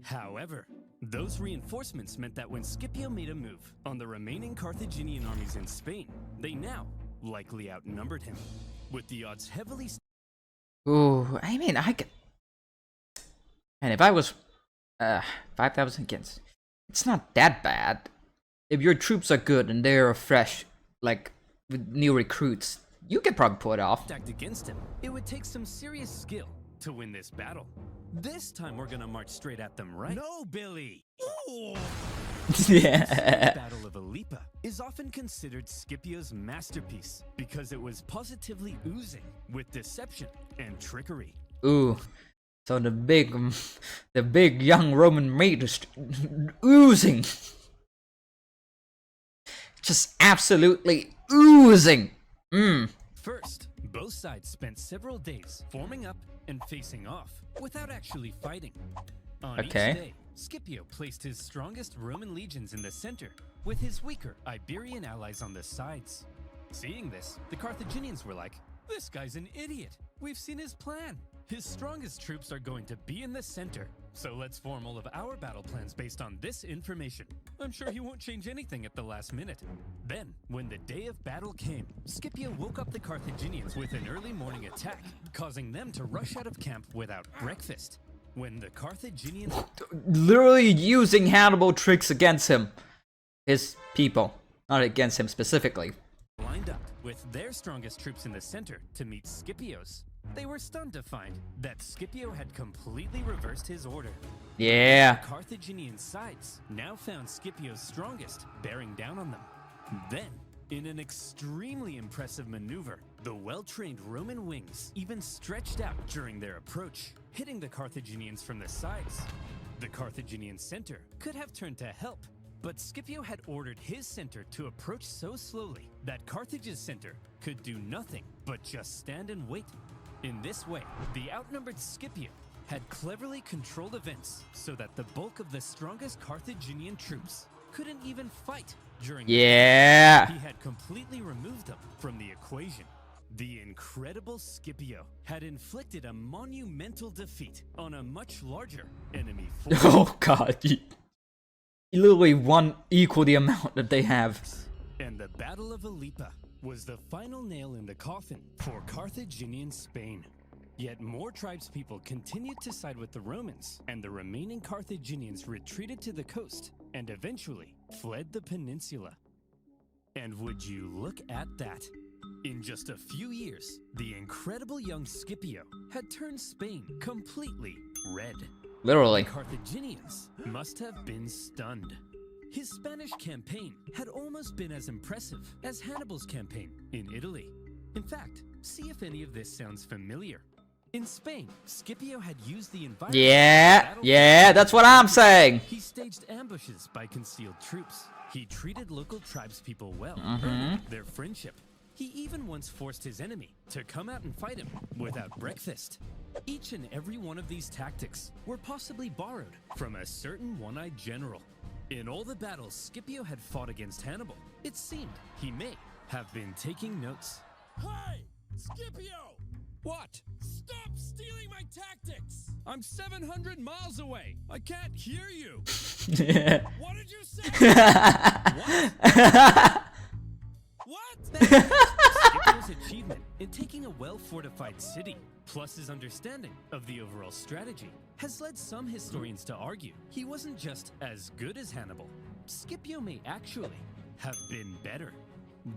Speaker 2: However, those reinforcements meant that when Scipio made a move on the remaining Carthaginian armies in Spain, they now likely outnumbered him, with the odds heavily...
Speaker 1: Ooh, I mean, I could... And if I was 5,000 against, it's not that bad. If your troops are good and they're fresh, like with new recruits, you could probably pull it off.
Speaker 2: ...act against him, it would take some serious skill to win this battle. This time we're gonna march straight at them, right? No, Billy!
Speaker 1: Yeah.
Speaker 2: The Battle of Ilipa is often considered Scipio's masterpiece because it was positively oozing with deception and trickery.
Speaker 1: Ooh. So the big young Roman maid is oozing. Just absolutely oozing.
Speaker 2: First, both sides spent several days forming up and facing off without actually fighting. On each day, Scipio placed his strongest Roman legions in the center with his weaker Iberian allies on the sides. Seeing this, the Carthaginians were like, "This guy's an idiot. We've seen his plan. His strongest troops are going to be in the center. So let's form all of our battle plans based on this information. I'm sure he won't change anything at the last minute." Then, when the day of battle came, Scipio woke up the Carthaginians with an early morning attack, causing them to rush out of camp without breakfast. When the Carthaginians...
Speaker 1: Literally using Hannibal tricks against him. His people. Not against him specifically.
Speaker 2: ...lined up with their strongest troops in the center to meet Scipio's, they were stunned to find that Scipio had completely reversed his order.
Speaker 1: Yeah.
Speaker 2: The Carthaginian sides now found Scipio's strongest bearing down on them. Then, in an extremely impressive maneuver, the well-trained Roman wings even stretched out during their approach, hitting the Carthaginians from the sides. The Carthaginian center could have turned to help, but Scipio had ordered his center to approach so slowly that Carthage's center could do nothing but just stand and wait. In this way, the outnumbered Scipio had cleverly controlled events so that the bulk of the strongest Carthaginian troops couldn't even fight during
Speaker 1: Yeah.
Speaker 2: he had completely removed them from the equation. The incredible Scipio had inflicted a monumental defeat on a much larger enemy force.
Speaker 1: Oh god. He literally won equal the amount that they have.
Speaker 2: And the Battle of Ilipa was the final nail in the coffin for Carthaginian Spain. Yet more tribespeople continued to side with the Romans, and the remaining Carthaginians retreated to the coast and eventually fled the peninsula. And would you look at that? In just a few years, the incredible young Scipio had turned Spain completely red.
Speaker 1: Literally.
Speaker 2: The Carthaginians must have been stunned. His Spanish campaign had almost been as impressive as Hannibal's campaign in Italy. In fact, see if any of this sounds familiar. In Spain, Scipio had used the environment.
Speaker 1: Yeah, that's what I'm saying.
Speaker 2: He staged ambushes by concealed troops. He treated local tribespeople well, earning their friendship. He even once forced his enemy to come out and fight him without breakfast. Each and every one of these tactics were possibly borrowed from a certain one-eyed general. In all the battles Scipio had fought against Hannibal, it seemed he may have been taking notes.
Speaker 3: Hey! Scipio!
Speaker 2: What?
Speaker 3: Stop stealing my tactics!
Speaker 2: I'm 700 miles away. I can't hear you.
Speaker 3: What did you say? What?
Speaker 2: Scipio's achievement in taking a well-fortified city, plus his understanding of the overall strategy, has led some historians to argue he wasn't just as good as Hannibal. Scipio may actually have been better.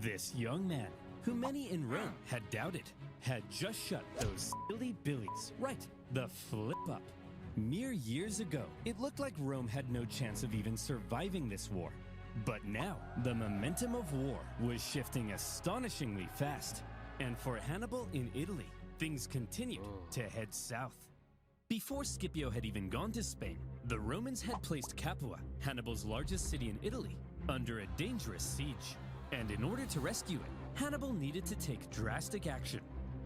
Speaker 2: This young man, who many in Rome had doubted, had just shut those silly billies, right, the flip-up. Mere years ago, it looked like Rome had no chance of even surviving this war. But now, the momentum of war was shifting astonishingly fast. And for Hannibal in Italy, things continued to head south. Before Scipio had even gone to Spain, the Romans had placed Capua, Hannibal's largest city in Italy, under a dangerous siege. And in order to rescue it, Hannibal needed to take drastic action.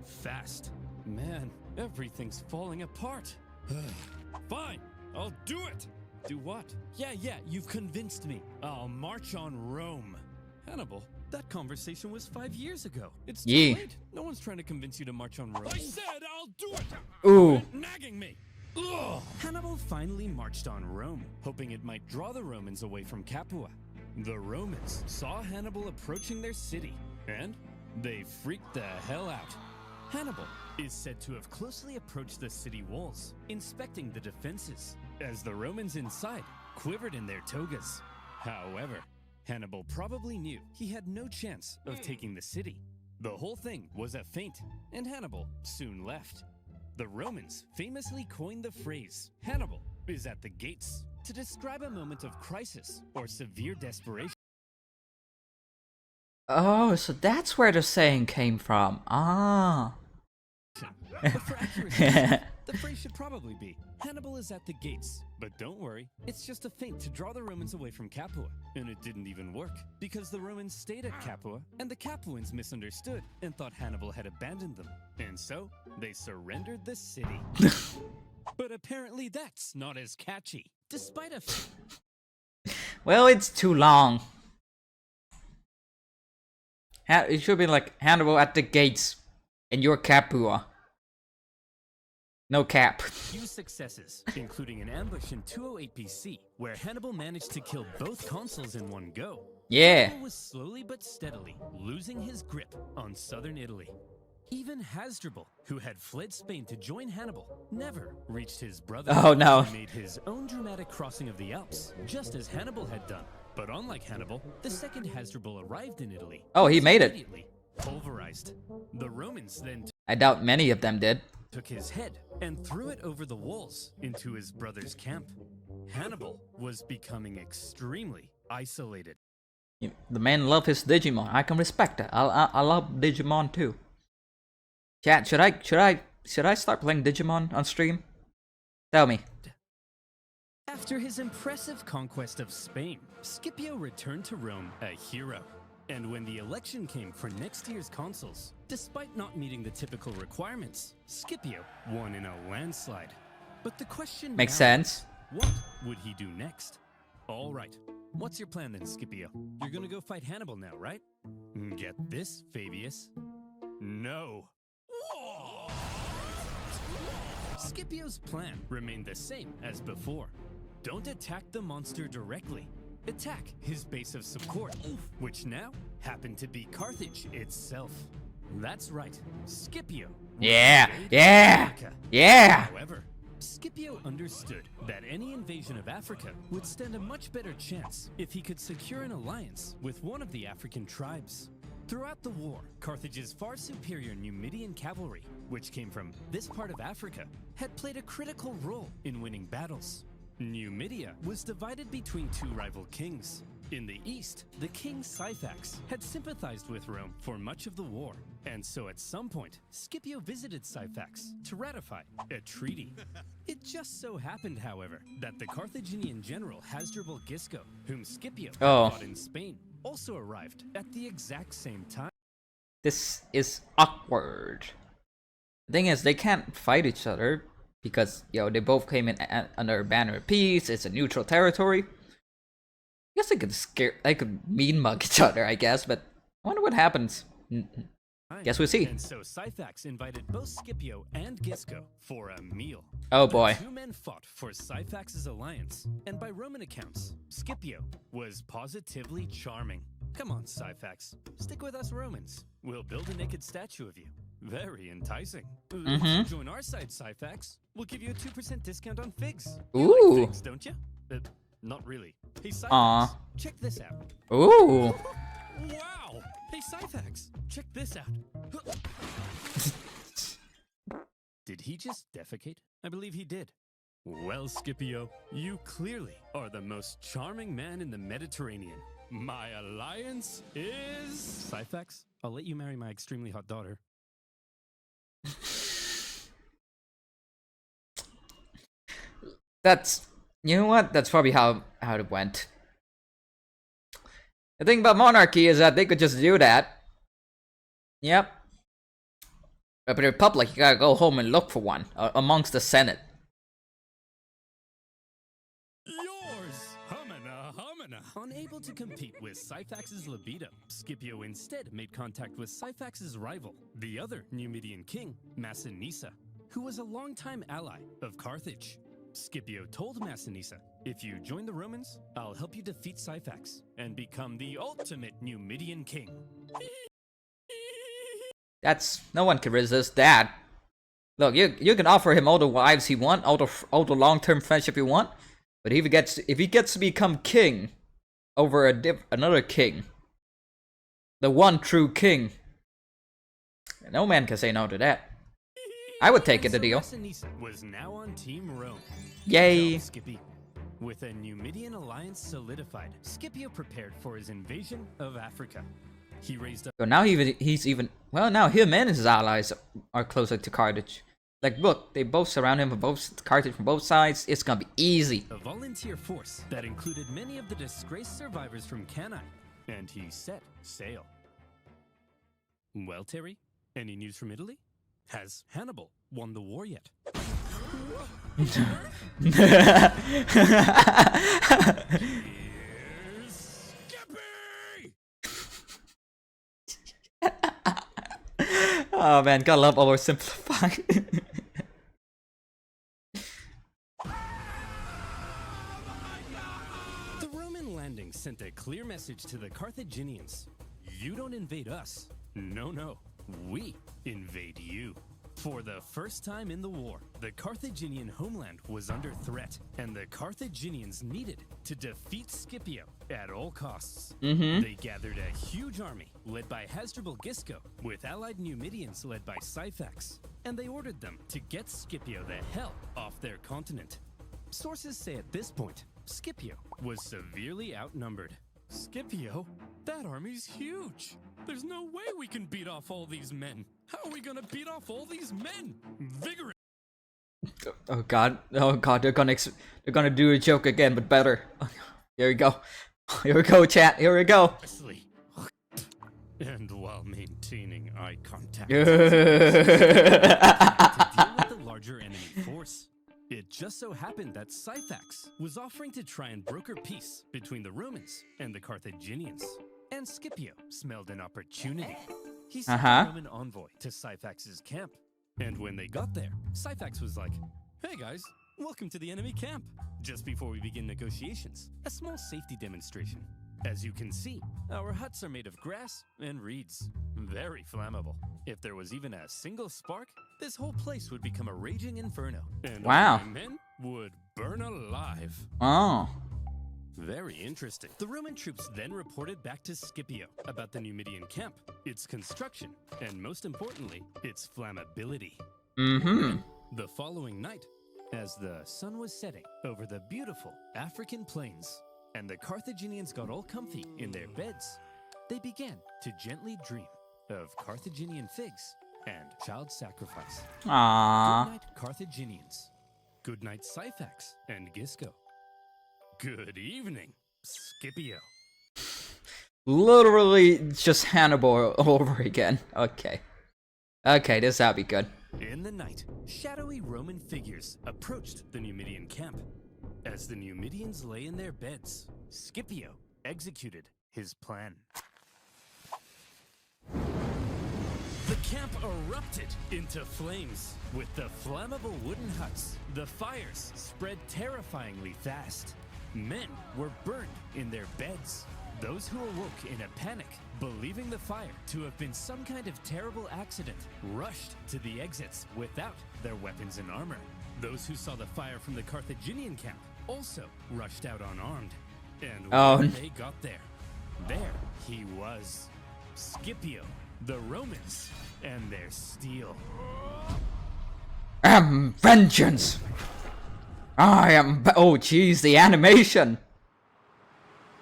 Speaker 2: Fast. Man, everything's falling apart. Fine, I'll do it. Do what? Yeah, you've convinced me. I'll march on Rome. Hannibal, that conversation was 5 years ago. It's too late. No one's trying to convince you to march on Rome.
Speaker 3: I said I'll do it!
Speaker 1: Ooh.
Speaker 3: Nagging me!
Speaker 2: Ugh. Hannibal finally marched on Rome, hoping it might draw the Romans away from Capua. The Romans saw Hannibal approaching their city, and they freaked the hell out. Hannibal is said to have closely approached the city walls, inspecting the defenses, as the Romans inside quivered in their togas. However, Hannibal probably knew he had no chance of taking the city. The whole thing was a feint, and Hannibal soon left. The Romans famously coined the phrase, "Hannibal is at the gates," to describe a moment of crisis or severe desperation.
Speaker 1: Oh, so that's where the saying came from. Ah.
Speaker 2: But for accuracy, the phrase should probably be, "Hannibal is at the gates." But don't worry, it's just a feint to draw the Romans away from Capua. And it didn't even work, because the Romans stayed at Capua, and the Capuans misunderstood and thought Hannibal had abandoned them. And so, they surrendered the city. But apparently that's not as catchy. Despite a
Speaker 1: Well, it's too long. It should be like Hannibal at the gates, and you're Capua. No cap.
Speaker 2: few successes, including an ambush in 208 BC, where Hannibal managed to kill both consuls in one go.
Speaker 1: Yeah.
Speaker 2: Hannibal was slowly but steadily losing his grip on southern Italy. Even Hasdrubal, who had fled Spain to join Hannibal, never reached his brother.
Speaker 1: Oh no.
Speaker 2: He made his own dramatic crossing of the Alps, just as Hannibal had done. But unlike Hannibal, the second Hasdrubal arrived in Italy.
Speaker 1: Oh, he made it.
Speaker 2: Immediately pulverized. The Romans then
Speaker 1: I doubt many of them did.
Speaker 2: took his head and threw it over the walls into his brother's camp. Hannibal was becoming extremely isolated.
Speaker 1: The man love his Digimon. I can respect that. I love Digimon too. Chat, should I start playing Digimon on stream? Tell me.
Speaker 2: After his impressive conquest of Spain, Scipio returned to Rome a hero. And when the election came for next year's consuls, despite not meeting the typical requirements, Scipio won in a landslide. But the question
Speaker 1: Makes
Speaker 2: now
Speaker 1: sense.
Speaker 2: is, what would he do next? All right. What's your plan then, Scipio? You're gonna go fight Hannibal now, right? Get this, Fabius. No. Scipio's plan remained the same as before. Don't attack the monster directly. Attack his base of support, which now happened to be Carthage itself. That's right, Scipio.
Speaker 1: Yeah,
Speaker 2: invaded
Speaker 1: yeah,
Speaker 2: Africa.
Speaker 1: yeah.
Speaker 2: However, Scipio understood that any invasion of Africa would stand a much better chance if he could secure an alliance with one of the African tribes. Throughout the war, Carthage's far superior Numidian cavalry, which came from this part of Africa, had played a critical role in winning battles. Numidia was divided between two rival kings. In the east, the king Syphax had sympathized with Rome for much of the war, and so at some point, Scipio visited Syphax to ratify a treaty. It just so happened, however, that the Carthaginian general Hasdrubal Gisco, whom Scipio fought in Spain, also arrived at the exact same time.
Speaker 1: This is awkward. The thing is, they can't fight each other because, they both came in under a banner of peace. It's a neutral territory. I guess they could mean mug each other, I guess, but I wonder what happens. Guess we'll see.
Speaker 2: And so Syphax invited both Scipio and Gisco for a meal.
Speaker 1: Oh boy.
Speaker 2: The two men fought for Syphax's alliance, and by Roman accounts, Scipio was positively charming. Come on, Syphax, stick with us Romans. We'll build a naked statue of you. Very enticing. Once you join our side, Syphax, we'll give you a 2% discount on figs. You
Speaker 1: Ooh.
Speaker 2: like figs, don't you? Not really. Hey, Syphax, check this out.
Speaker 1: Ooh.
Speaker 2: Wow! Hey, Syphax, check this out. Did he just defecate? I believe he did. Well, Scipio, you clearly are the most charming man in the Mediterranean. My alliance is... Syphax, I'll let you marry my extremely hot daughter.
Speaker 1: That's... You know what? That's probably how it went. The thing about monarchy is that they could just do that. Yep. But the Republic, you gotta go home and look for one amongst the Senate.
Speaker 2: Yours! Humana, humana! Unable to compete with Syphax's libido, Scipio instead made contact with Syphax's rival, the other Numidian king, Massinissa, who was a longtime ally of Carthage. Scipio told Massinissa, if you join the Romans, I'll help you defeat Syphax and become the ultimate Numidian king.
Speaker 1: That's... No one can resist that. Look, you can offer him all the wives he want, all the long-term friendship you want, but if he gets to become king over another king, the one true king, no man can say no to that. I would take it, the deal.
Speaker 2: Massinissa was now on Team Rome.
Speaker 1: Yay!
Speaker 2: Good job, Skippy. With a Numidian alliance solidified, Scipio prepared for his invasion of Africa. He raised up...
Speaker 1: So now he's even... Well, now him and his allies are closer to Carthage. Like, look, they both surround him from Carthage from both sides. It's gonna be easy.
Speaker 2: a volunteer force that included many of the disgraced survivors from Cannae, and he set sail. Well, Terry, any news from Italy? Has Hannibal won the war yet? Here's Skippy!
Speaker 1: Oh man, gotta love Oversimplified.
Speaker 2: The Roman landing sent a clear message to the Carthaginians. You don't invade us. No, we invade you. For the first time in the war, the Carthaginian homeland was under threat, and the Carthaginians needed to defeat Scipio at all costs. They gathered a huge army led by Hasdrubal Gisco, with allied Numidians led by Syphax, and they ordered them to get Scipio the hell off their continent. Sources say at this point, Scipio was severely outnumbered. Scipio? That army's huge! There's no way we can beat off all these men! How are we gonna beat off all these men? Vigorous!
Speaker 1: Oh god, they're gonna do a joke again, but better. Here we go. Here we go, chat. Here we go.
Speaker 2: and while maintaining eye contact.
Speaker 1: Yeah.
Speaker 2: To deal with the larger enemy force. It just so happened that Syphax was offering to try and broker peace between the Romans and the Carthaginians. And Scipio smelled an opportunity. He sent a Roman envoy to Syphax's camp. And when they got there, Syphax was like, "Hey guys, welcome to the enemy camp. Just before we begin negotiations, a small safety demonstration. As you can see, our huts are made of grass and reeds. Very flammable. If there was even a single spark, this whole place would become a raging inferno. And
Speaker 1: Wow.
Speaker 2: all my men would burn alive."
Speaker 1: Oh.
Speaker 2: Very interesting. The Roman troops then reported back to Scipio about the Numidian camp, its construction, and most importantly, its flammability.
Speaker 1: Mm-hmm.
Speaker 2: The following night, as the sun was setting over the beautiful African plains, and the Carthaginians got all comfy in their beds, they began to gently dream of Carthaginian figs and child sacrifice.
Speaker 1: Aww.
Speaker 2: Good night, Carthaginians. Good night, Syphax and Gisco. Good evening, Scipio.
Speaker 1: Literally just Hannibal all over again. Okay. Okay, this'll be good.
Speaker 2: In the night, shadowy Roman figures approached the Numidian camp. As the Numidians lay in their beds, Scipio executed his plan. The camp erupted into flames. With the flammable wooden huts, the fires spread terrifyingly fast. Men were burned in their beds. Those who awoke in a panic, believing the fire to have been some kind of terrible accident, rushed to the exits without their weapons and armor. Those who saw the fire from the Carthaginian camp also rushed out unarmed. And when they got there he was. Scipio, the Romans, and their steel.
Speaker 1: Vengeance! I am. Oh, jeez, the animation!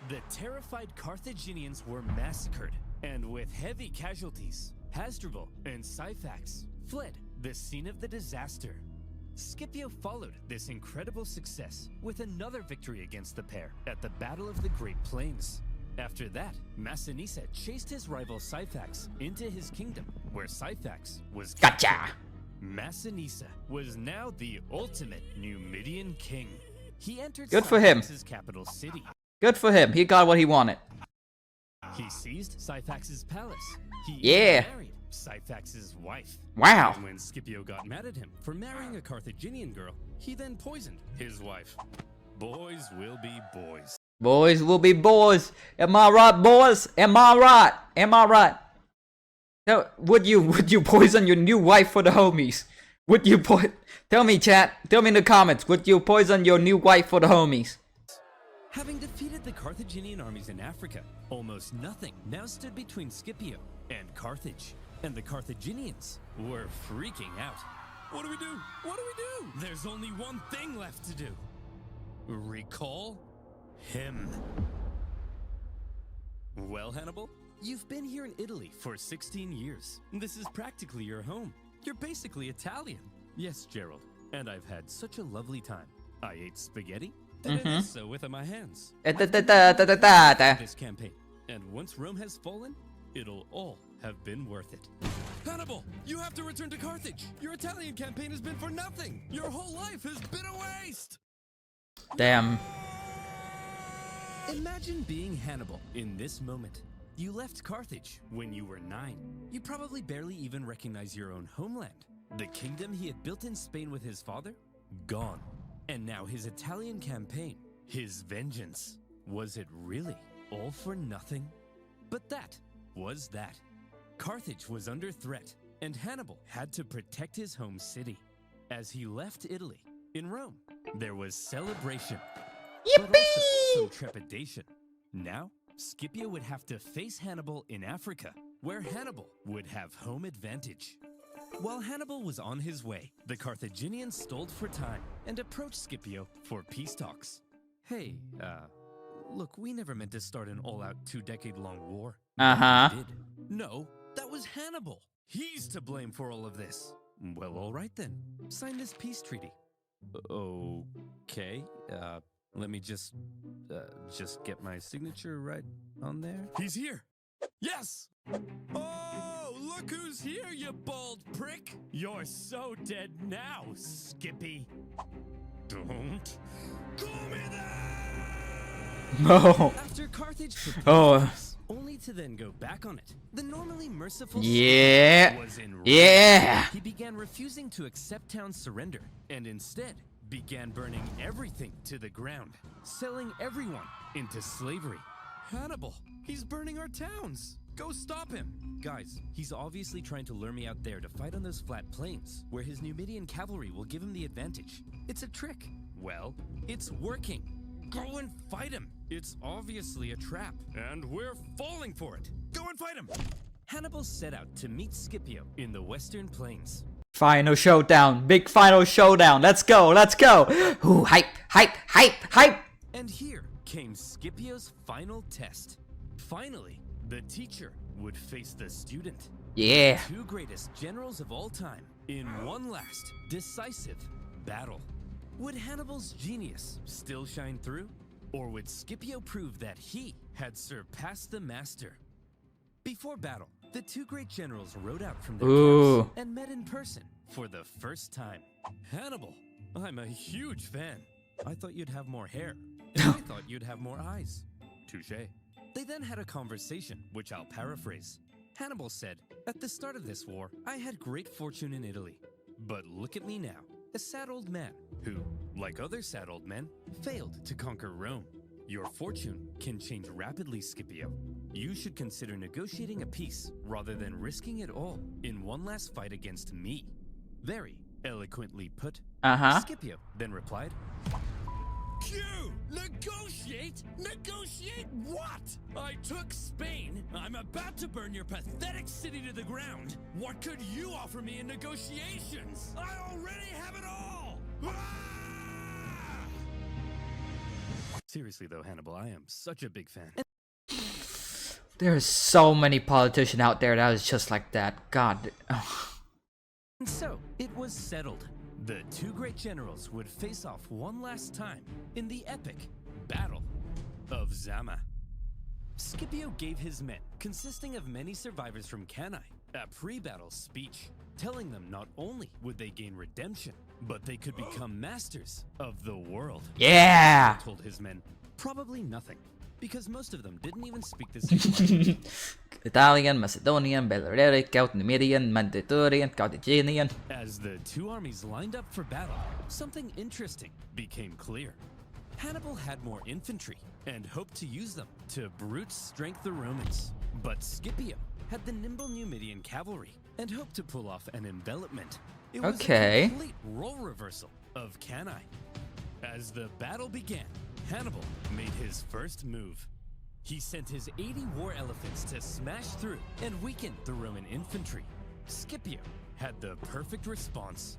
Speaker 2: The terrified Carthaginians were massacred, and with heavy casualties, Hasdrubal and Syphax fled the scene of the disaster. Scipio followed this incredible success with another victory against the pair at the Battle of the Great Plains. After that, Massinissa chased his rival Syphax into his kingdom, where Syphax was captured.
Speaker 1: Gotcha!
Speaker 2: Massinissa was now the ultimate Numidian king. He entered
Speaker 1: Good for him.
Speaker 2: Syphax's capital city.
Speaker 1: Good for him, he got what he wanted.
Speaker 2: He seized Syphax's palace. He
Speaker 1: Yeah.
Speaker 2: even married Syphax's wife.
Speaker 1: Wow.
Speaker 2: And when Scipio got mad at him for marrying a Carthaginian girl, he then poisoned his wife. Boys will be boys.
Speaker 1: Boys will be boys. Am I right, boys? Am I right? Am I right? Now, would you poison your new wife for the homies? Would you tell me, chat? Tell me in the comments. Would you poison your new wife for the homies?
Speaker 2: Having defeated the Carthaginian armies in Africa, almost nothing now stood between Scipio and Carthage. And the Carthaginians were freaking out. What do we do? What do we do? There's only one thing left to do. Recall him. Well, Hannibal, you've been here in Italy for 16 years. This is practically your home. You're basically Italian. Yes, Gerald, and I've had such a lovely time. I ate spaghetti, and I did so with my hands. This campaign, and once Rome has fallen, it'll all have been worth it.
Speaker 3: Hannibal, you have to return to Carthage. Your Italian campaign has been for nothing. Your whole life has been a waste.
Speaker 1: Damn.
Speaker 2: Imagine being Hannibal in this moment. You left Carthage when you were 9. You probably barely even recognize your own homeland. The kingdom he had built in Spain with his father? Gone. And now his Italian campaign, his vengeance. Was it really all for nothing? But that was that. Carthage was under threat, and Hannibal had to protect his home city. As he left Italy, in Rome, there was celebration. But also some trepidation. Now, Scipio would have to face Hannibal in Africa, where Hannibal would have home advantage. While Hannibal was on his way, the Carthaginians stalled for time and approached Scipio for peace talks. Hey, look, we never meant to start an all-out 2-decade-long war.
Speaker 1: Uh-huh.
Speaker 2: We did. No, that was Hannibal. He's to blame for all of this. Well, all right then. Sign this peace treaty. Okay, let me just get my signature right on there.
Speaker 3: He's here. Yes. Oh, look who's here, you bald prick!
Speaker 2: You're so dead now, Skippy.
Speaker 3: Don't call me that!
Speaker 1: No.
Speaker 3: After Carthage took
Speaker 1: Oh.
Speaker 3: peace, only to then go back on it, the normally merciful
Speaker 1: Yeah.
Speaker 3: was in rage.
Speaker 1: Yeah.
Speaker 3: He began refusing to accept town's surrender, and instead began burning everything to the ground, selling everyone into slavery. Hannibal, he's burning our towns. Go stop him. Guys, he's obviously trying to lure me out there to fight on those flat plains, where his Numidian cavalry will give him the advantage. It's a trick. Well, it's working. Go and fight him. It's obviously a trap, and we're falling for it. Go and fight him. Hannibal set out to meet Scipio in the western plains.
Speaker 1: Final showdown. Big final showdown. Let's go. Let's go. Ooh, hype, hype, hype, hype.
Speaker 3: And here came Scipio's final test. Finally, the teacher would face the student.
Speaker 1: Yeah.
Speaker 3: Two greatest generals of all time in one last, decisive battle. Would Hannibal's genius still shine through? Or would Scipio prove that he had surpassed the master? Before battle, the two great generals rode out from their
Speaker 1: Ooh.
Speaker 3: camps and met in person for the first time. Hannibal, I'm a huge fan. I thought you'd have more hair, and I thought you'd have more eyes. Touché. They then had a conversation, which I'll paraphrase. Hannibal said, "At the start of this war, I had great fortune in Italy. But look at me now, a sad old man who, like other sad old men, failed to conquer Rome. Your fortune can change rapidly, Scipio. You should consider negotiating a peace rather than risking it all in one last fight against me." Very eloquently put.
Speaker 1: Uh-huh.
Speaker 3: Scipio then replied,
Speaker 2: Q! Negotiate? Negotiate what? I took Spain. I'm about to burn your pathetic city to the ground. What could you offer me in negotiations? I already have it all! Ah!
Speaker 3: Seriously though, Hannibal, I am such a big fan.
Speaker 1: There's so many politicians out there that is just like that. God.
Speaker 3: And so, it was settled. The two great generals would face off one last time in the epic Battle of Zama. Scipio gave his men, consisting of many survivors from Cannae, a pre-battle speech, telling them not only would they gain redemption, but they could become masters of the world.
Speaker 1: Yeah.
Speaker 3: He told his men probably nothing, because most of them didn't even speak the same language.
Speaker 1: Italian, Macedonian, Bellaric, Numidian, Mandatorian, Carthaginian.
Speaker 3: As the two armies lined up for battle, something interesting became clear. Hannibal had more infantry and hoped to use them to brute strength the Romans. But Scipio had the nimble Numidian cavalry and hoped to pull off an envelopment. It was
Speaker 1: Okay.
Speaker 3: a complete role reversal of Cannae. As the battle began, Hannibal made his first move. He sent his 80 war elephants to smash through and weaken the Roman infantry. Scipio had the perfect response.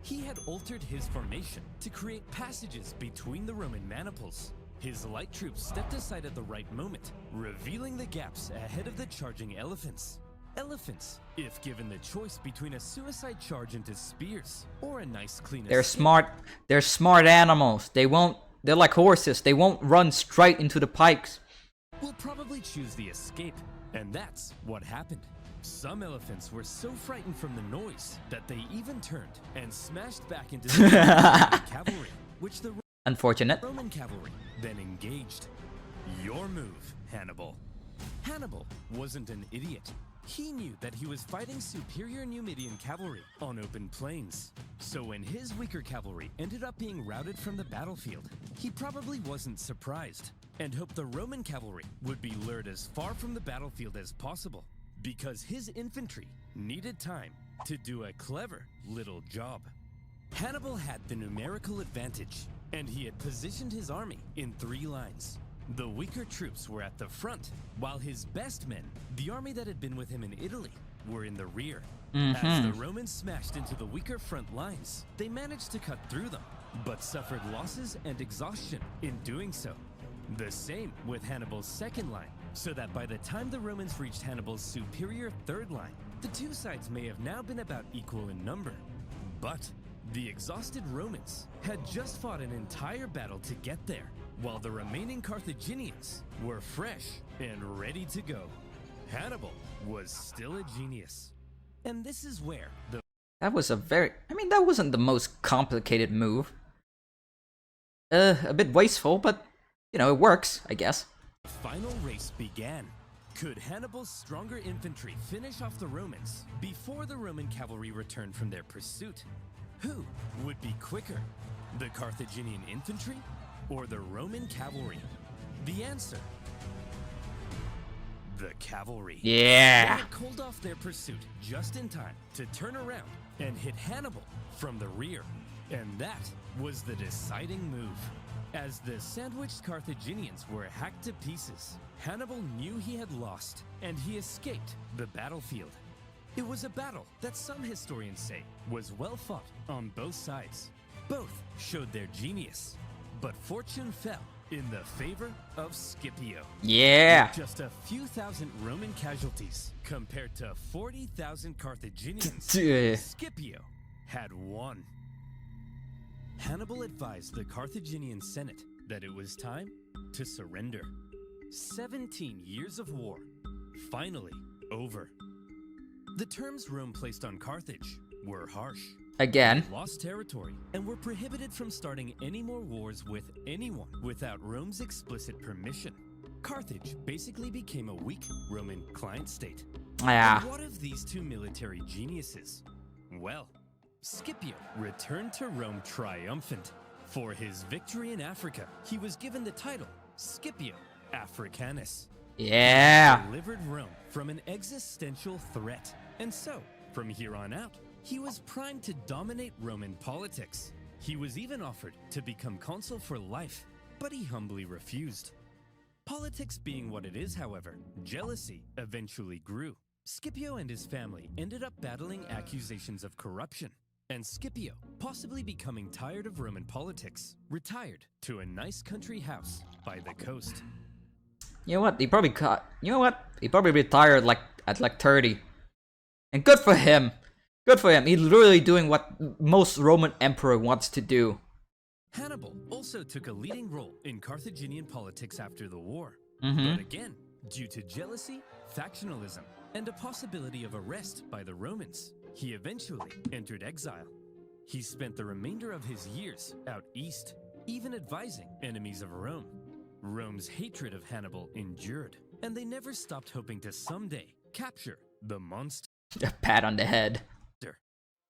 Speaker 3: He had altered his formation to create passages between the Roman maniples. His light troops stepped aside at the right moment, revealing the gaps ahead of the charging elephants. Elephants, if given the choice between a suicide charge into spears or a nice clean
Speaker 1: They're
Speaker 3: escape,
Speaker 1: smart. They're smart animals. They're like horses. They won't run straight into the pikes.
Speaker 3: will probably choose the escape. And that's what happened. Some elephants were so frightened from the noise that they even turned and smashed back into the cavalry, which the
Speaker 1: Unfortunate.
Speaker 3: Roman cavalry then engaged. Your move, Hannibal. Hannibal wasn't an idiot. He knew that he was fighting superior Numidian cavalry on open plains. So when his weaker cavalry ended up being routed from the battlefield, he probably wasn't surprised and hoped the Roman cavalry would be lured as far from the battlefield as possible, because his infantry needed time to do a clever little job. Hannibal had the numerical advantage, and he had positioned his army in 3 lines. The weaker troops were at the front, while his best men, the army that had been with him in Italy, were in the rear. As the Romans smashed into the weaker front lines, they managed to cut through them, but suffered losses and exhaustion in doing so. The same with Hannibal's second line, so that by the time the Romans reached Hannibal's superior third line, the two sides may have now been about equal in number. But the exhausted Romans had just fought an entire battle to get there, while the remaining Carthaginians were fresh and ready to go. Hannibal was still a genius. And this is where the
Speaker 1: That was a very... I mean, that wasn't the most complicated move. A bit wasteful, but, you know, it works, I guess.
Speaker 3: final race began. Could Hannibal's stronger infantry finish off the Romans before the Roman cavalry returned from their pursuit? Who would be quicker, the Carthaginian infantry or the Roman cavalry? The answer: the cavalry.
Speaker 1: Yeah.
Speaker 3: They called off their pursuit just in time to turn around and hit Hannibal from the rear. And that was the deciding move. As the sandwiched Carthaginians were hacked to pieces, Hannibal knew he had lost, and he escaped the battlefield. It was a battle that some historians say was well fought on both sides. Both showed their genius, but fortune fell in the favor of Scipio.
Speaker 1: Yeah.
Speaker 3: With just a few thousand Roman casualties compared to 40,000 Carthaginians, Scipio had won. Hannibal advised the Carthaginian Senate that it was time to surrender. 17 years of war, finally over. The terms Rome placed on Carthage were harsh.
Speaker 1: Again.
Speaker 3: They lost territory and were prohibited from starting any more wars with anyone without Rome's explicit permission. Carthage basically became a weak Roman client state.
Speaker 1: Yeah.
Speaker 3: And what of these two military geniuses? Well, Scipio returned to Rome triumphant. For his victory in Africa, he was given the title Scipio Africanus.
Speaker 1: Yeah.
Speaker 3: He delivered Rome from an existential threat. And so, from here on out, he was primed to dominate Roman politics. He was even offered to become consul for life, but he humbly refused. Politics being what it is, however, jealousy eventually grew. Scipio and his family ended up battling accusations of corruption. And Scipio, possibly becoming tired of Roman politics, retired to a nice country house by the coast.
Speaker 1: You know what? He probably He probably retired at 30. And good for him. Good for him. He's literally doing what most Roman emperor wants to do.
Speaker 3: Hannibal also took a leading role in Carthaginian politics after the war.
Speaker 1: Mm-hmm.
Speaker 3: But again, due to jealousy, factionalism, and a possibility of arrest by the Romans, he eventually entered exile. He spent the remainder of his years out east, even advising enemies of Rome. Rome's hatred of Hannibal endured, and they never stopped hoping to someday capture the monster.
Speaker 1: A pat on the head.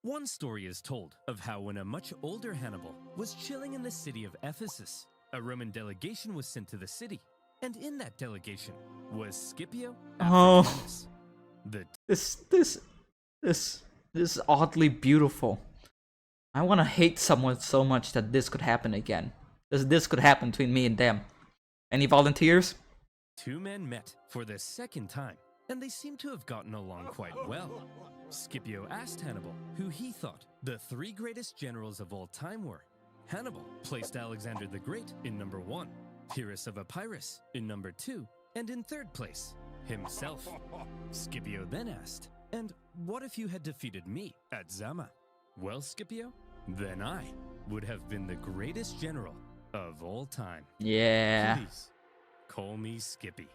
Speaker 3: One story is told of how when a much older Hannibal was chilling in the city of Ephesus, a Roman delegation was sent to the city, and in that delegation was Scipio Africanus.
Speaker 1: This is oddly beautiful. I want to hate someone so much that this could happen again. This could happen between me and them. Any volunteers?
Speaker 3: Two men met for the second time, and they seem to have gotten along quite well. Scipio asked Hannibal who he thought the three greatest generals of all time were. Hannibal placed Alexander the Great in number 1, Pyrrhus of Epirus in number 2, and in third place, himself. Scipio then asked, "And what if you had defeated me at Zama?" "Well, Scipio, then I would have been the greatest general of all time.
Speaker 1: Yeah.
Speaker 3: Please, call me Skippy."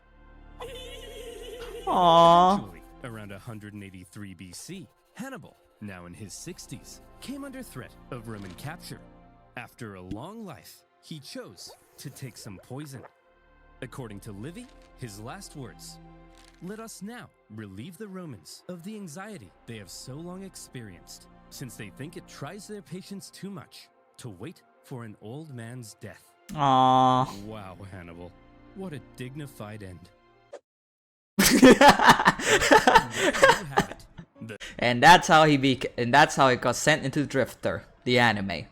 Speaker 1: Aww.
Speaker 3: Eventually, around 183 BC, Hannibal, now in his 60s, came under threat of Roman capture. After a long life, he chose to take some poison. According to Livy, his last words: "Let us now relieve the Romans of the anxiety they have so long experienced, since they think it tries their patience too much to wait for an old man's death."
Speaker 1: Aww.
Speaker 3: Wow, Hannibal, what a dignified end.
Speaker 1: And that's how he got sent into Drifter, the anime.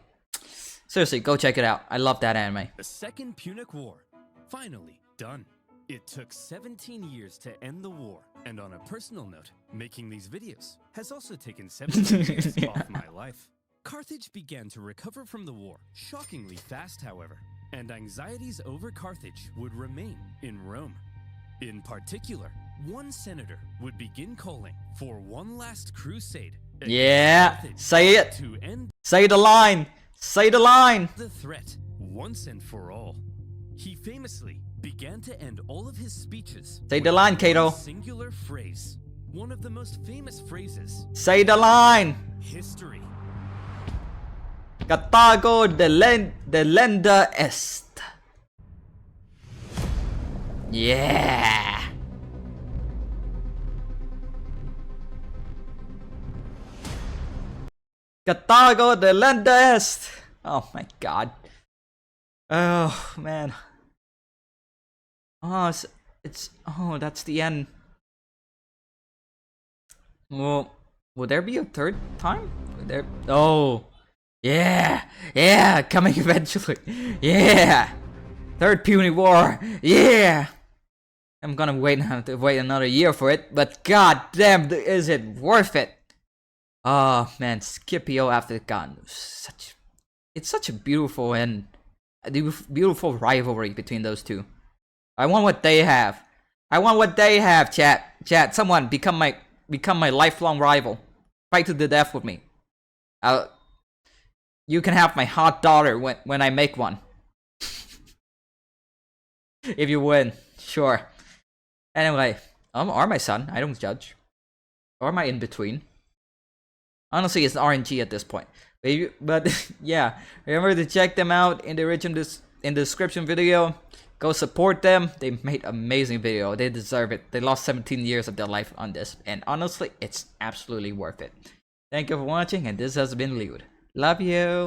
Speaker 1: Seriously, go check it out. I love that anime.
Speaker 3: The Second Punic War, finally done. It took 17 years to end the war, and on a personal note, making these videos has also taken 17 years off my life. Carthage began to recover from the war, shockingly fast, however, and anxieties over Carthage would remain in Rome. In particular, one senator would begin calling for one last crusade.
Speaker 1: Yeah,
Speaker 3: Carthage
Speaker 1: say it.
Speaker 3: to end
Speaker 1: Say the line. Say the line.
Speaker 3: the threat once and for all. He famously began to end all of his speeches
Speaker 1: Say the
Speaker 3: with
Speaker 1: line,
Speaker 3: one
Speaker 1: Cato.
Speaker 3: singular phrase. One of the most famous phrases.
Speaker 1: Say the line.
Speaker 3: History.
Speaker 1: Cathargo Delenda est. Yeah. Cathargo Delenda est. Oh my god. Oh man. Oh, oh, that's the end. Well, will there be a third time? Oh, yeah, coming eventually. Yeah, third Punic War. Yeah, I'm gonna wait another year for it, but god damn, is it worth it? Oh man, Scipio Africanus. It's such a beautiful and beautiful rivalry between those two. I want what they have. Chat. Someone become my lifelong rival. Fight to the death with me. You can have my hot daughter when I make one. If you win, sure. Anyway, or my son. I don't judge. Or my in between. Honestly, it's RNG at this point. But yeah, remember to check them out in the description video. Go support them. They made amazing video. They deserve it. They lost 17 years of their life on this, and honestly, it's absolutely worth it. Thank you for watching, and this has been Liud. Love you.